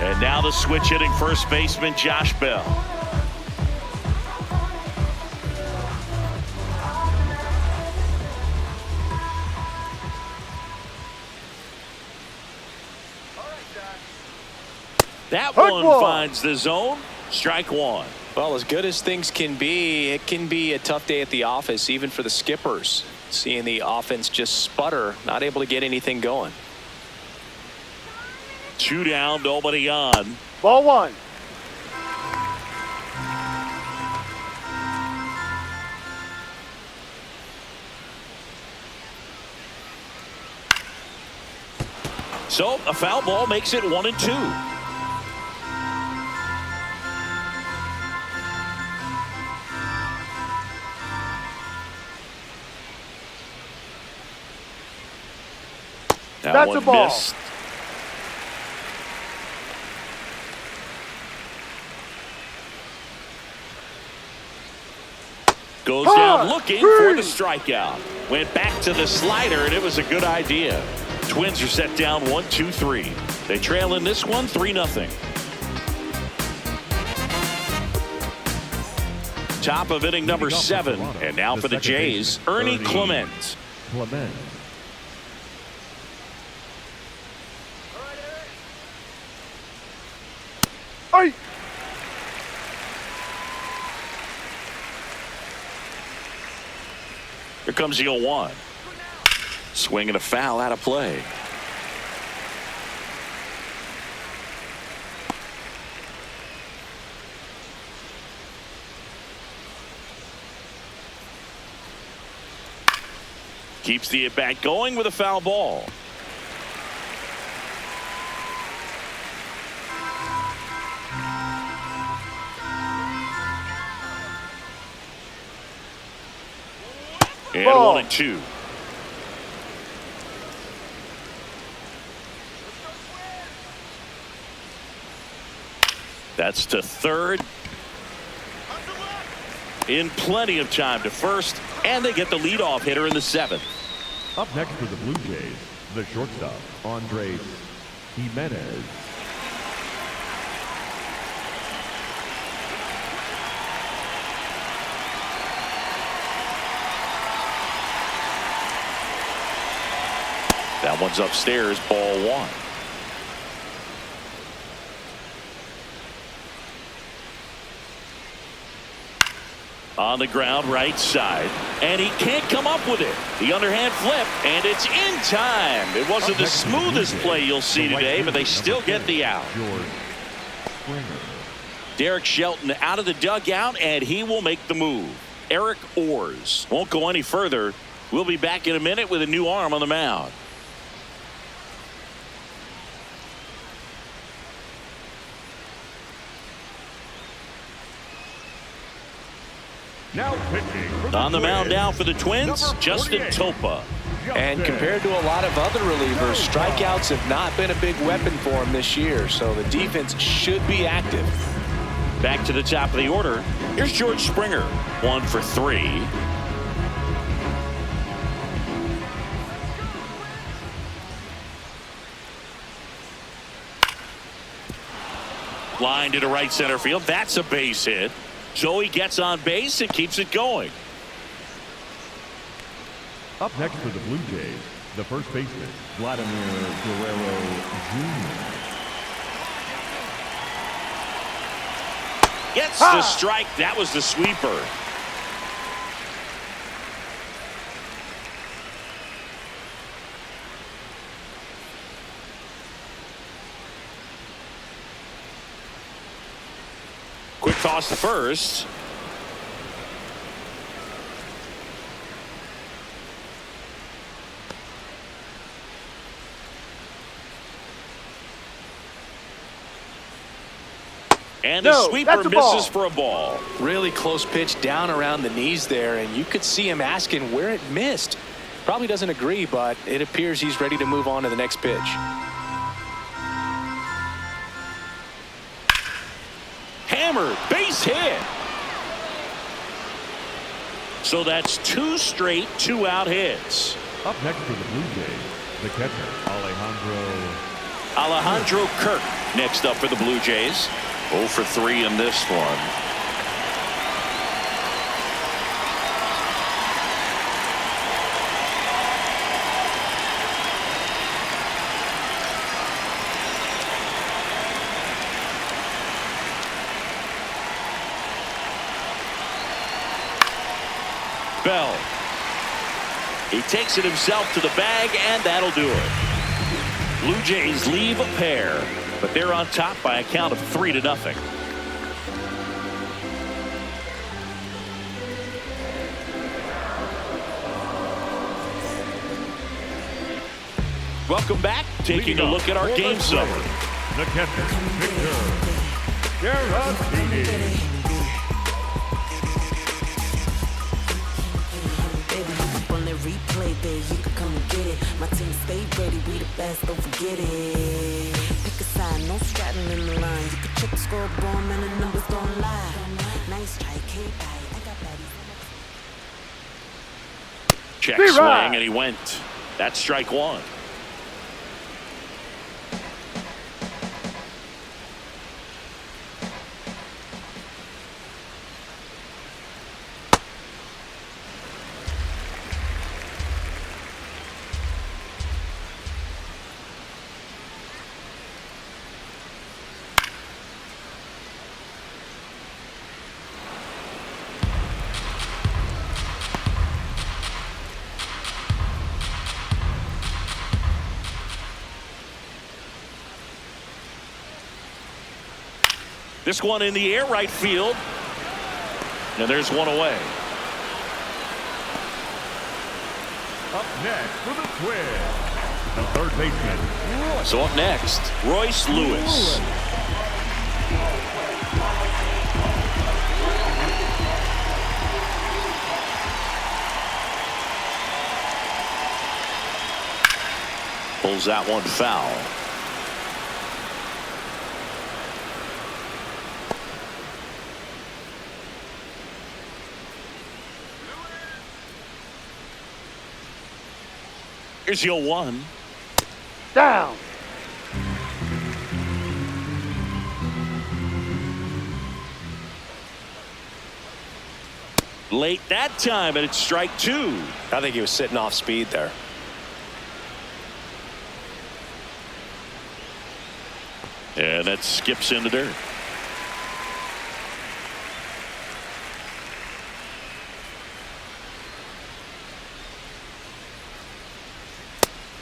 And now the switch hitting first baseman Josh Bell. That one finds the zone. Strike 1. Well, as good as things can be, it can be a tough day at the office, even for the skippers. Seeing the offense just sputter, not able to get anything going. 2 down, nobody on. Ball 1. So a foul ball makes it 1-2. That's a ball. Missed. Goes down looking for the strikeout. Went back to the slider, and it was a good idea. Twins are set down 1-2-3. They trail in this one 3-0. Top of inning number 7. And now for the Jays, Ernie Clement. Here comes the 0-1. Swing and a foul out of play. Keeps the at-bat going with a foul ball. And 1-2. That's to third. In plenty of time to first, and they get the leadoff hitter in the 7th. Up next for the Blue Jays, the shortstop, Andres Jimenez. That one's upstairs, ball one. On the ground, right side, and he can't come up with it. The underhand flip, and it's in time. It wasn't the smoothest play you'll see today, but they still get the out. Derek Shelton out of the dugout, and he will make the move. Eric Orrs won't go any further. We'll be back in a minute with a new arm on the mound. Now pitching On the mound now for the Twins, Justin Topa. And compared to a lot of other relievers, strikeouts have not been a big weapon for him this year, so the defense should be active. Back to the top of the order. Here's George Springer, 1 for 3. Line to right center field. That's a base hit. So he gets on base and keeps it going. Up next for the Blue Jays, the first baseman, Vladimir Guerrero Jr. Gets the strike. That was the sweeper. Quick toss to first. And the sweeper misses for a ball. Really close pitch down around the knees there, and you could see him asking where it missed. Probably doesn't agree, but it appears he's ready to move on to the next pitch. Hammered, base hit. So that's 2 straight 2-out hits. Up next for the Blue Jays, the catcher, Alejandro Kirk next up for the Blue Jays. 0 for 3 in this one. Bell. He takes it himself to the bag, and that'll do it. Blue Jays leave a pair, but they're on top by a count of 3-0. Welcome back. Taking a look at our game summary. the catcher, Victor Garantini. Replay, babe, you can come and get it. My team stay ready, we the best, don't forget it. Pick a side, no straddling in the line. You can check the scoreboard, man, the numbers don't lie. Nice strike, hit right. I got that. Check swing, and he went. That's strike one. This one in the air, right field. And there's one away. Up next for the Twins, the third baseman. So up next, Royce Lewis. Pulls that one foul. Here's your 1. Down. Late that time, and it's strike 2. I think he was sitting off speed there. And that skips in the dirt.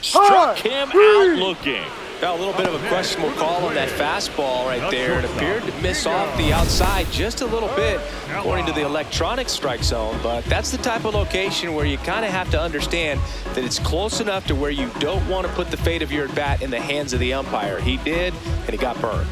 Struck him out looking. Got a little bit of a questionable call on that fastball right there. It appeared to miss off the outside just a little bit according to the electronic strike zone. But that's the type of location where you kind of have to understand that it's close enough to where you don't want to put the fate of your at-bat in the hands of the umpire. He did, and he got burned.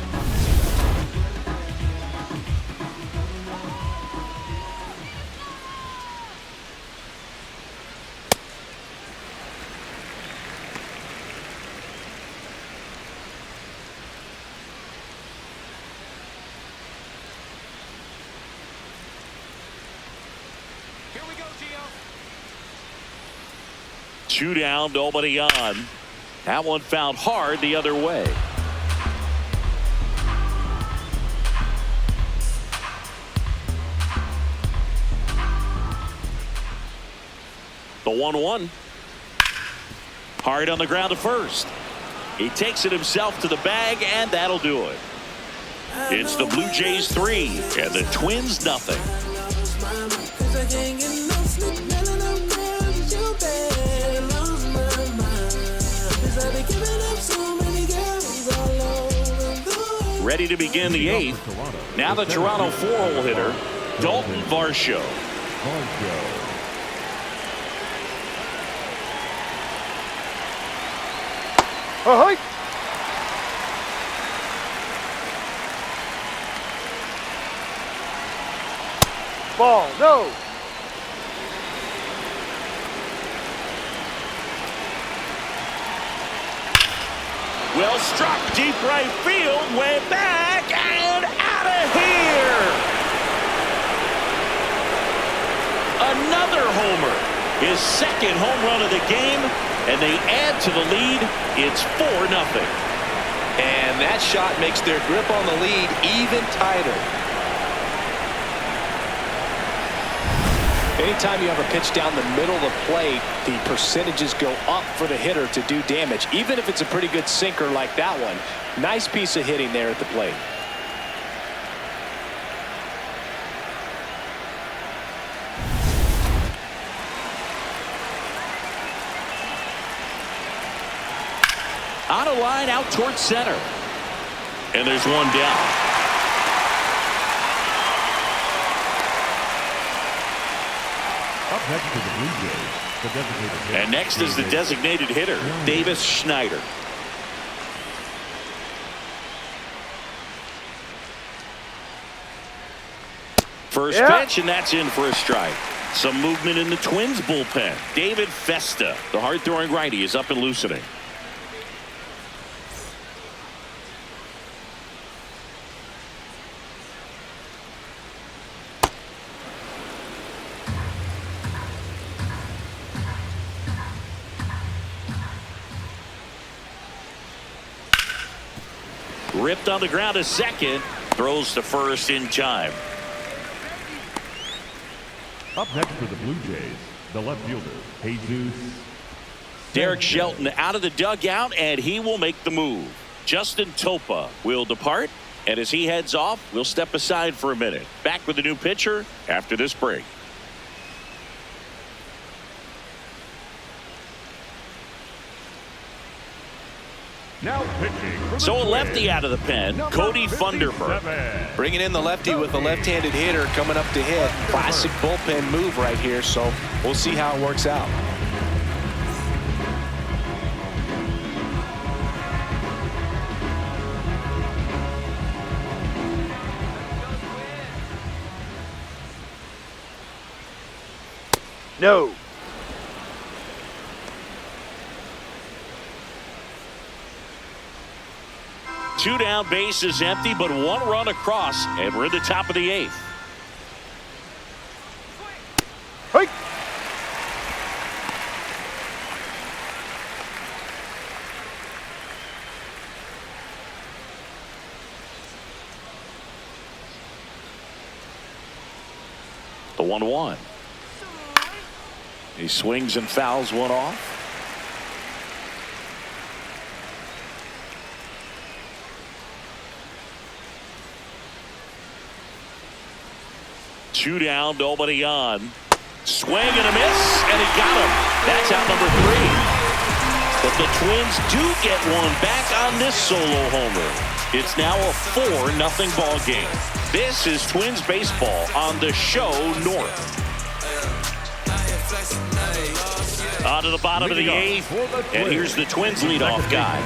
Two down, nobody on. That one found hard the other way. The 1-1. Hard on the ground to first. He takes it himself to the bag, and that'll do it. It's the Blue Jays 3 and the Twins nothing. Ready to begin the 8th. Now the Toronto 4-hole hitter, Dalton Varsho. Ahoy! Ball, no! Well struck, deep right field, way back and out of here. Another homer, his second home run of the game, and they add to the lead. It's 4-0. And that shot makes their grip on the lead even tighter. Anytime you have a pitch down the middle of the plate, the percentages go up for the hitter to do damage, even if it's a pretty good sinker like that one. Nice piece of hitting there at the plate. On a line out towards center. And there's one down. Up next to the Blue Jays, the designated hitter. And next is the designated hitter, Davis Schneider. First pitch, and that's in for a strike. Some movement in the Twins bullpen. David Festa, the hard-throwing righty, is up and loosening. Ripped on the ground to second, throws to first in time. Up next for the Blue Jays, the left fielder, Jesus. Derek Shelton out of the dugout, and he will make the move. Justin Topa will depart, and as he heads off, we'll step aside for a minute. Back with the new pitcher after this break. Now pitching. So a lefty out of the pen, Cody Funderburk. Bringing in the lefty with a left-handed hitter coming up to hit. Classic bullpen move right here, so we'll see how it works out. No. Two down, base is empty, but one run across, and we're in the top of the 8th. Hey. The 1-1. He swings and fouls one off. 2 down, nobody on. Swing and a miss, and he got him. That's out number 3. But the Twins do get one back on this solo homer. It's now a 4-0 ball game. This is Twins baseball on the show North. On to the bottom of the 8th, and here's the Twins leadoff guy,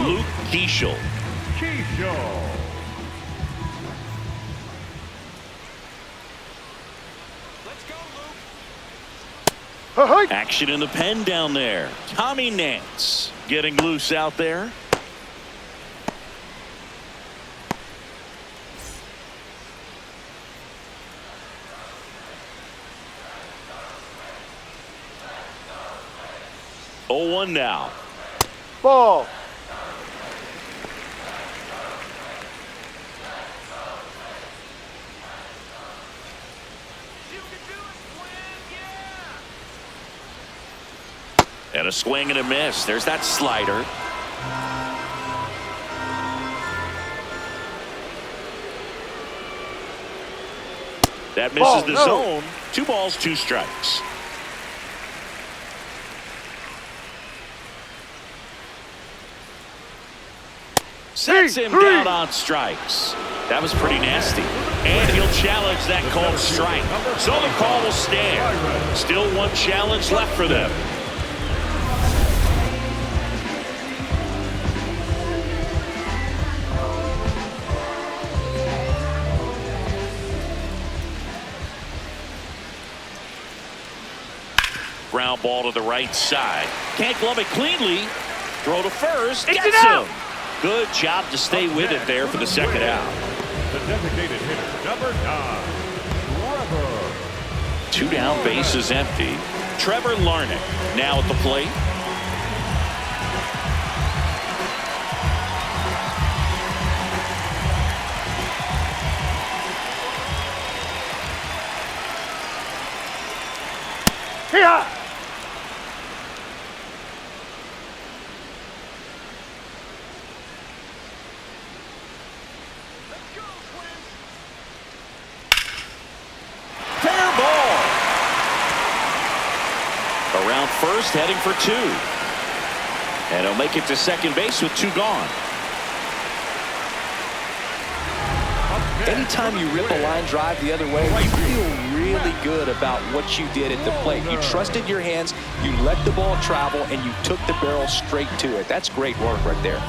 Luke Keeschel. Action in the pen down there. Tommy Nance getting loose out there. Oh, 1 now. Ball. And a swing and a miss. There's that slider. That misses the zone. 2 balls, 2 strikes. Sets him down on strikes. That was pretty nasty. And he'll challenge that called strike. So the call will stand. Still 1 challenge left for them. Ground ball to the right side. Can't glove it cleanly. Throw to first. Gets him. Good job to stay with it there for the second out. The designated hitter, number 9, Trevor. 2 down, base is empty. Trevor Larnach now at the plate. Here. Around first, heading for 2. And he'll make it to second base with 2 gone. Anytime you rip a line drive the other way, you feel really good about what you did at the plate. You trusted your hands, you let the ball travel, and you took the barrel straight to it. That's great work right there.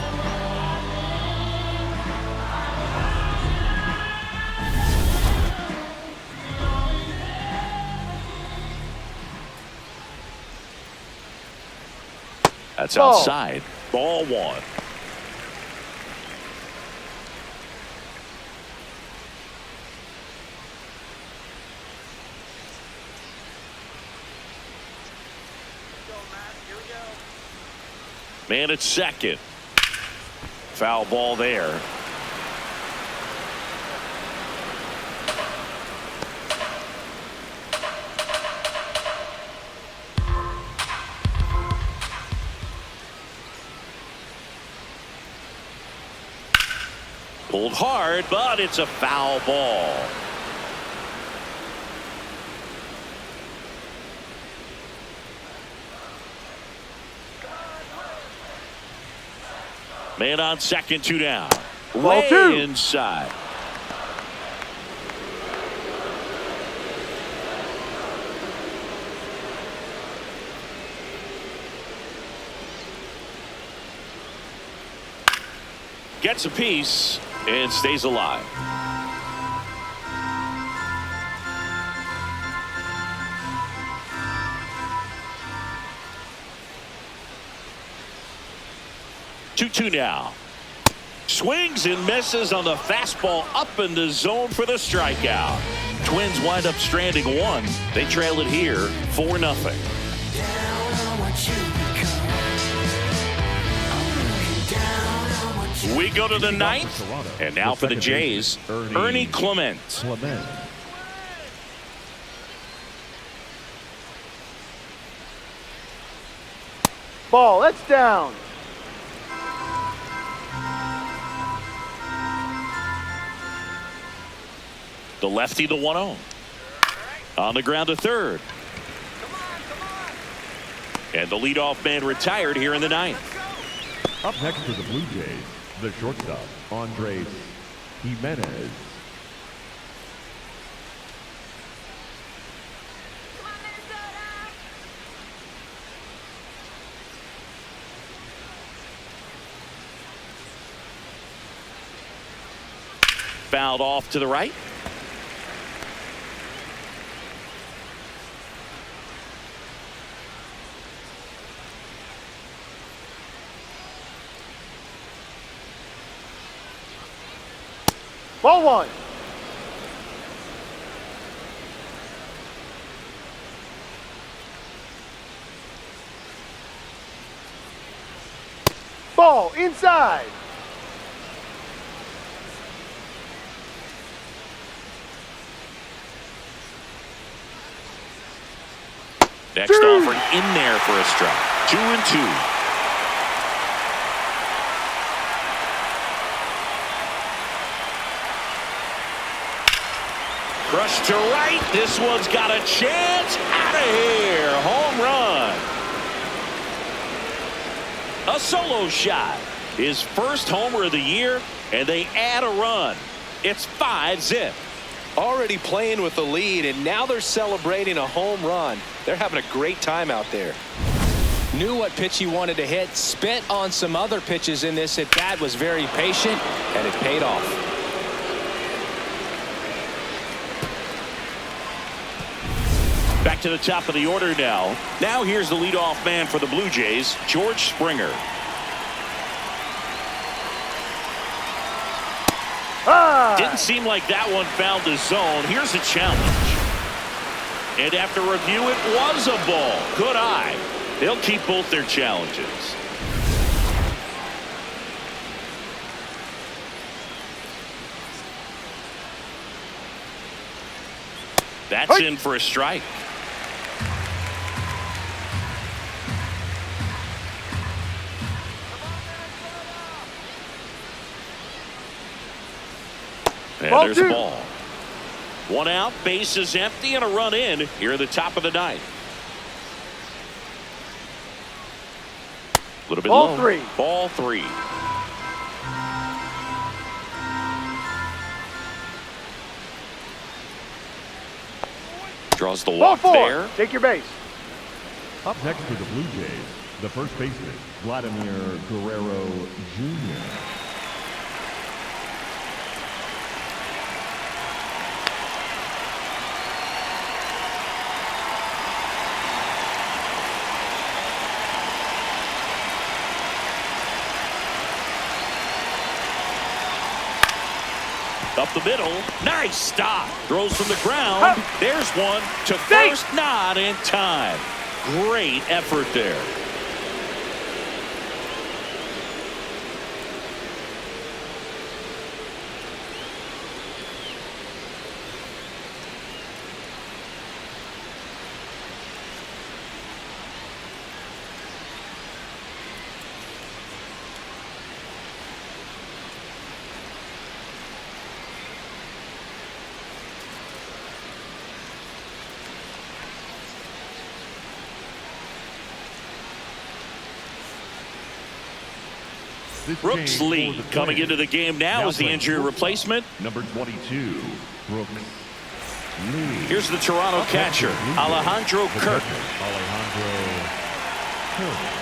That's outside. Ball 1. Man at second. Foul ball there. Pulled hard, but it's a foul ball. Man on second, 2 down. Way 2. Inside. Gets a piece and stays alive. Two now. Swings and misses on the fastball up in the zone for the strikeout. Twins wind up stranding 1. They trail it here 4-0. We go to the 9th, and now for the Jays, Ernie Clement. Ball, that's down. The lefty, the 1-0. On the ground to third. And the leadoff man retired here in the ninth. Up next for the Blue Jays, the shortstop, Andres Jimenez. Fouled off to the right. Ball one. Ball inside. Next offering in there for a strike. 2-2. Rush to right. This one's got a chance. Out of here. Home run. A solo shot. His first homer of the year, and they add a run. It's 5-zip. Already playing with the lead, and now they're celebrating a home run. They're having a great time out there. Knew what pitch he wanted to hit. Spent on some other pitches in this at bat. Was very patient, and it paid off. Back to the top of the order now. Now here's the leadoff man for the Blue Jays, George Springer. Didn't seem like that one found the zone. Here's a challenge. And after review, it was a ball. Good eye. They'll keep both their challenges. That's in for a strike. And there's a ball. One out, base is empty, and a run in here at the top of the ninth. A little bit low. Ball three. Draws the walk there. Take your base. Up next for the Blue Jays, the first baseman, Vladimir Guerrero Jr. Up the middle. Nice stop. Throws from the ground. There's one to first. Not in time. Great effort there. Brooks Lee coming into the game now as the injury replacement. Number 22, Brooks Lee. Here's the Toronto catcher, Alejandro Kirk. Alejandro Kirk.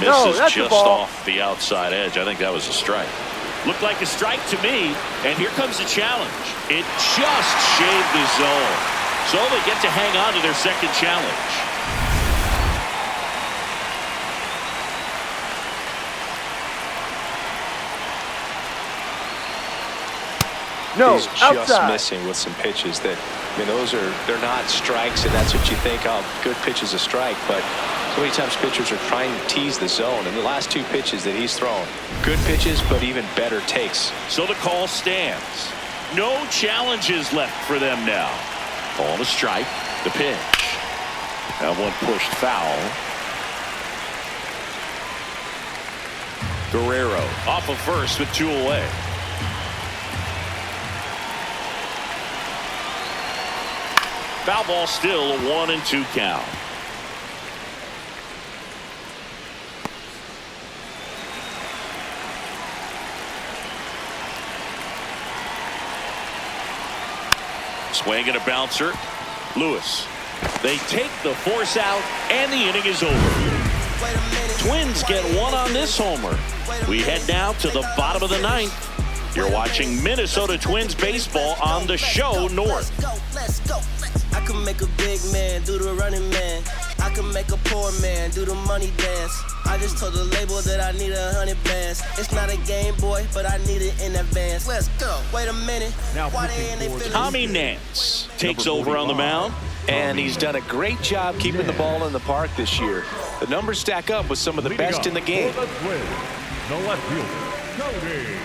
Misses just off the outside edge. I think that was a strike. Looked like a strike to me, and here comes the challenge. It just shaved the zone. So they get to hang on to their second challenge. He's just missing with some pitches that, I mean, they're not strikes, and that's what you think, oh, good pitch is a strike, but so many times pitchers are trying to tease the zone, and the last two pitches that he's thrown, good pitches, but even better takes. So the call stands. No challenges left for them now. Ball to strike. The pitch. That one pushed foul. Guerrero off of first with 2 away. Foul ball, still a 1-2 count. Swing and a bouncer. Lewis. They take the force out, and the inning is over. Twins get one on this homer. We head now to the bottom of the 9th. You're watching Minnesota Twins baseball on the Show North. Let's go. I can make a big man do the running man. I can make a poor man do the money dance. I just told the label that I need 100 bands. It's not a Game Boy, but I need it in advance. Let's go. Wait a minute. Why they in their feelings? Tommy Nance takes over on the mound. And he's done a great job keeping the ball in the park this year. The numbers stack up with some of the best in the game. The left fielder, Cody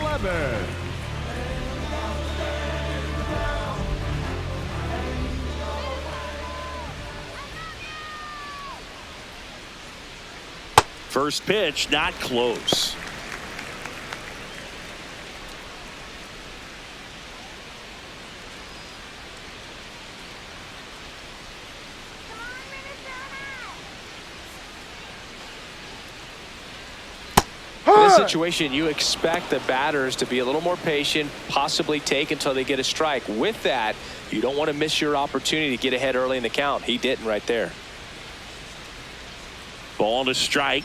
Levin. First pitch, not close. In this situation, you expect the batters to be a little more patient, possibly take until they get a strike. With that, you don't want to miss your opportunity to get ahead early in the count. He didn't right there. Ball to strike.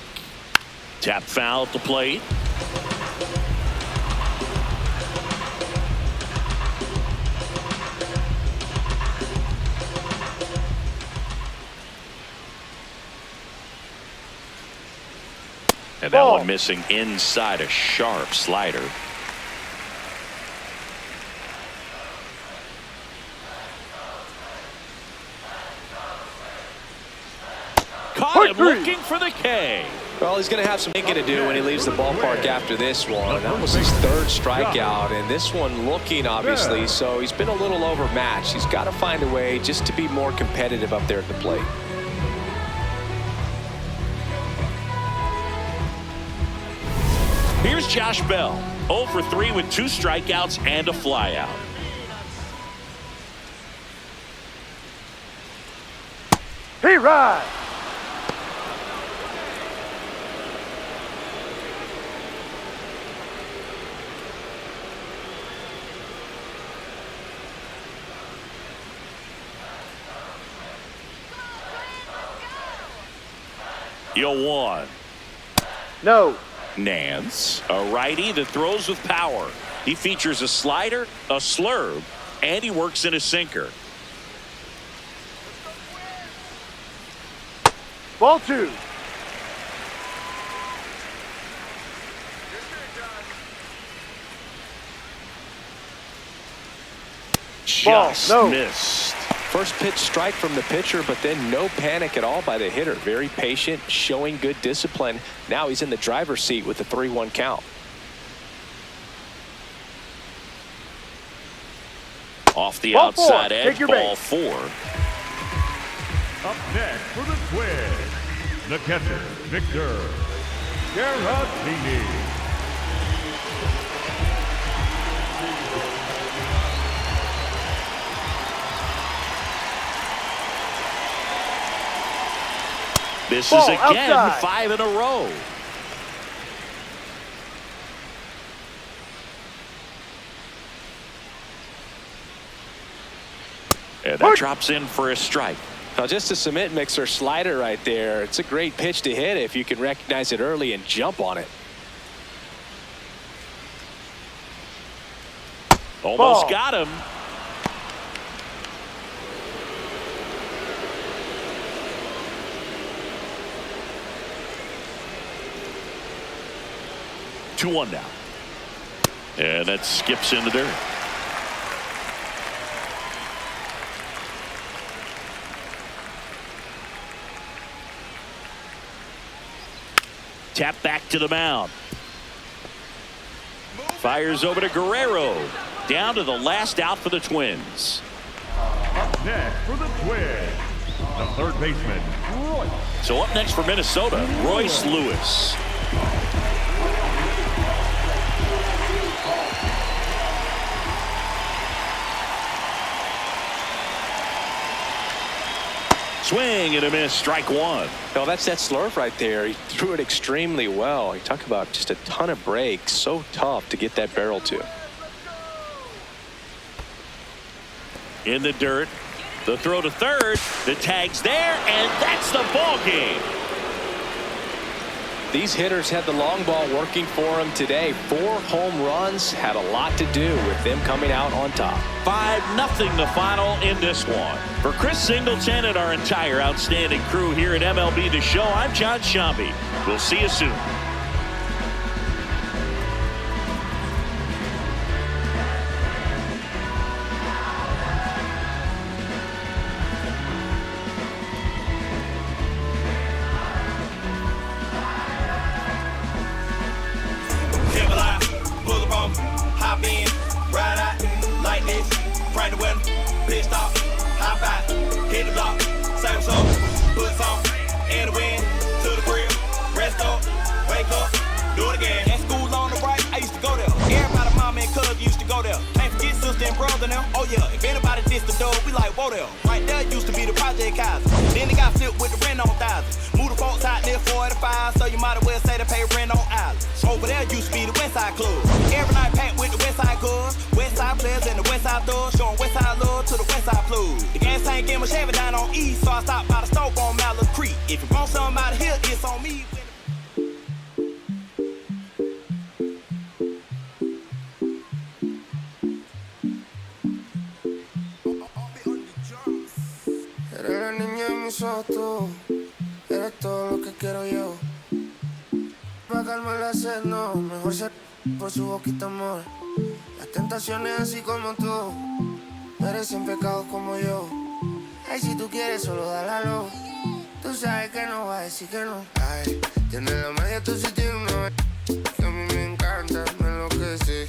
Tap foul at the plate. And that one missing inside, a sharp slider. Caught him looking for the K. Well, he's going to have some thinking to do when he leaves the ballpark after this one. That was his 3rd strikeout, and this one looking, obviously, so he's been a little overmatched. He's got to find a way just to be more competitive up there at the plate. Here's Josh Bell, 0 for 3 with 2 strikeouts and a flyout. He rides. Yo, 1. No. Nance, a righty that throws with power. He features a slider, a slurve, and he works in a sinker. Ball 2. Just no. missed. First pitch strike from the pitcher, but then no panic at all by the hitter. Very patient, showing good discipline. Now he's in the driver's seat with the 3-1 count. Off the Ball outside 4. edge, Take your ball base. 4. Up next for the Twins, the catcher, Victor Garantini. This Ball is again outside. 5 in a row. And that drops in for a strike. Now, just a cement mixer slider right there. It's a great pitch to hit if you can recognize it early and jump on it. Almost Ball. got him. Two one now. And that skips into dirt. Tap back to the mound. Fires over to Guerrero. Down to the last out for the Twins. Up next for the Twins, the third baseman, Royce. So up next for Minnesota, Royce Lewis. Swing and a miss, strike one. Well, that's that slurve right there. He threw it extremely well. You talk about just a ton of breaks. So tough to get that barrel to. In the dirt, the throw to third, the tag's there, and that's the ball game. These hitters had the long ball working for them today. 4 home runs had a lot to do with them coming out on top. 5-0 the final in this one. For Chris Singleton and our entire outstanding crew here at MLB The Show, I'm John Shambi. We'll see you soon. Hop in, ride out, like this, bring the weather, pissed off, hop out, hit the block, same song, put some, in the wind, to the grill, rest up, wake up, do it again. At school on the right, I used to go there. Everybody, mama and cuz used to go there. Can't forget sister and brother now. Oh yeah, if anybody dissed the dog, we like, whoa there. Right there used to be the Project Kaiser. Then they got flipped with the rent on thousands. Move the folks out near 45, so you might as well say they pay rent on island. Over there used to be the Westside Club. Every night packed with the Westside Cubs, Westside players and the Westside thugs, showing Westside love to the Westside Blues. The gas tank getting my Chevy down on East, so I stopped by the stove on Mallard Creek. If you want something out of here, it's on me. Eres la niña de mis ojos, tú. Eres todo lo que quiero yo. Pa' calmar la sed, no. Mejor ser por su boquita, amor. Las tentaciones así como tú. Eres sin pecados como yo. Ay, si tú quieres, solo dale a luz. Tú sabes que no vas a decir que no. Ay, tienes la magia, tú sí tienes una. Que a mí me encanta, me enloquece.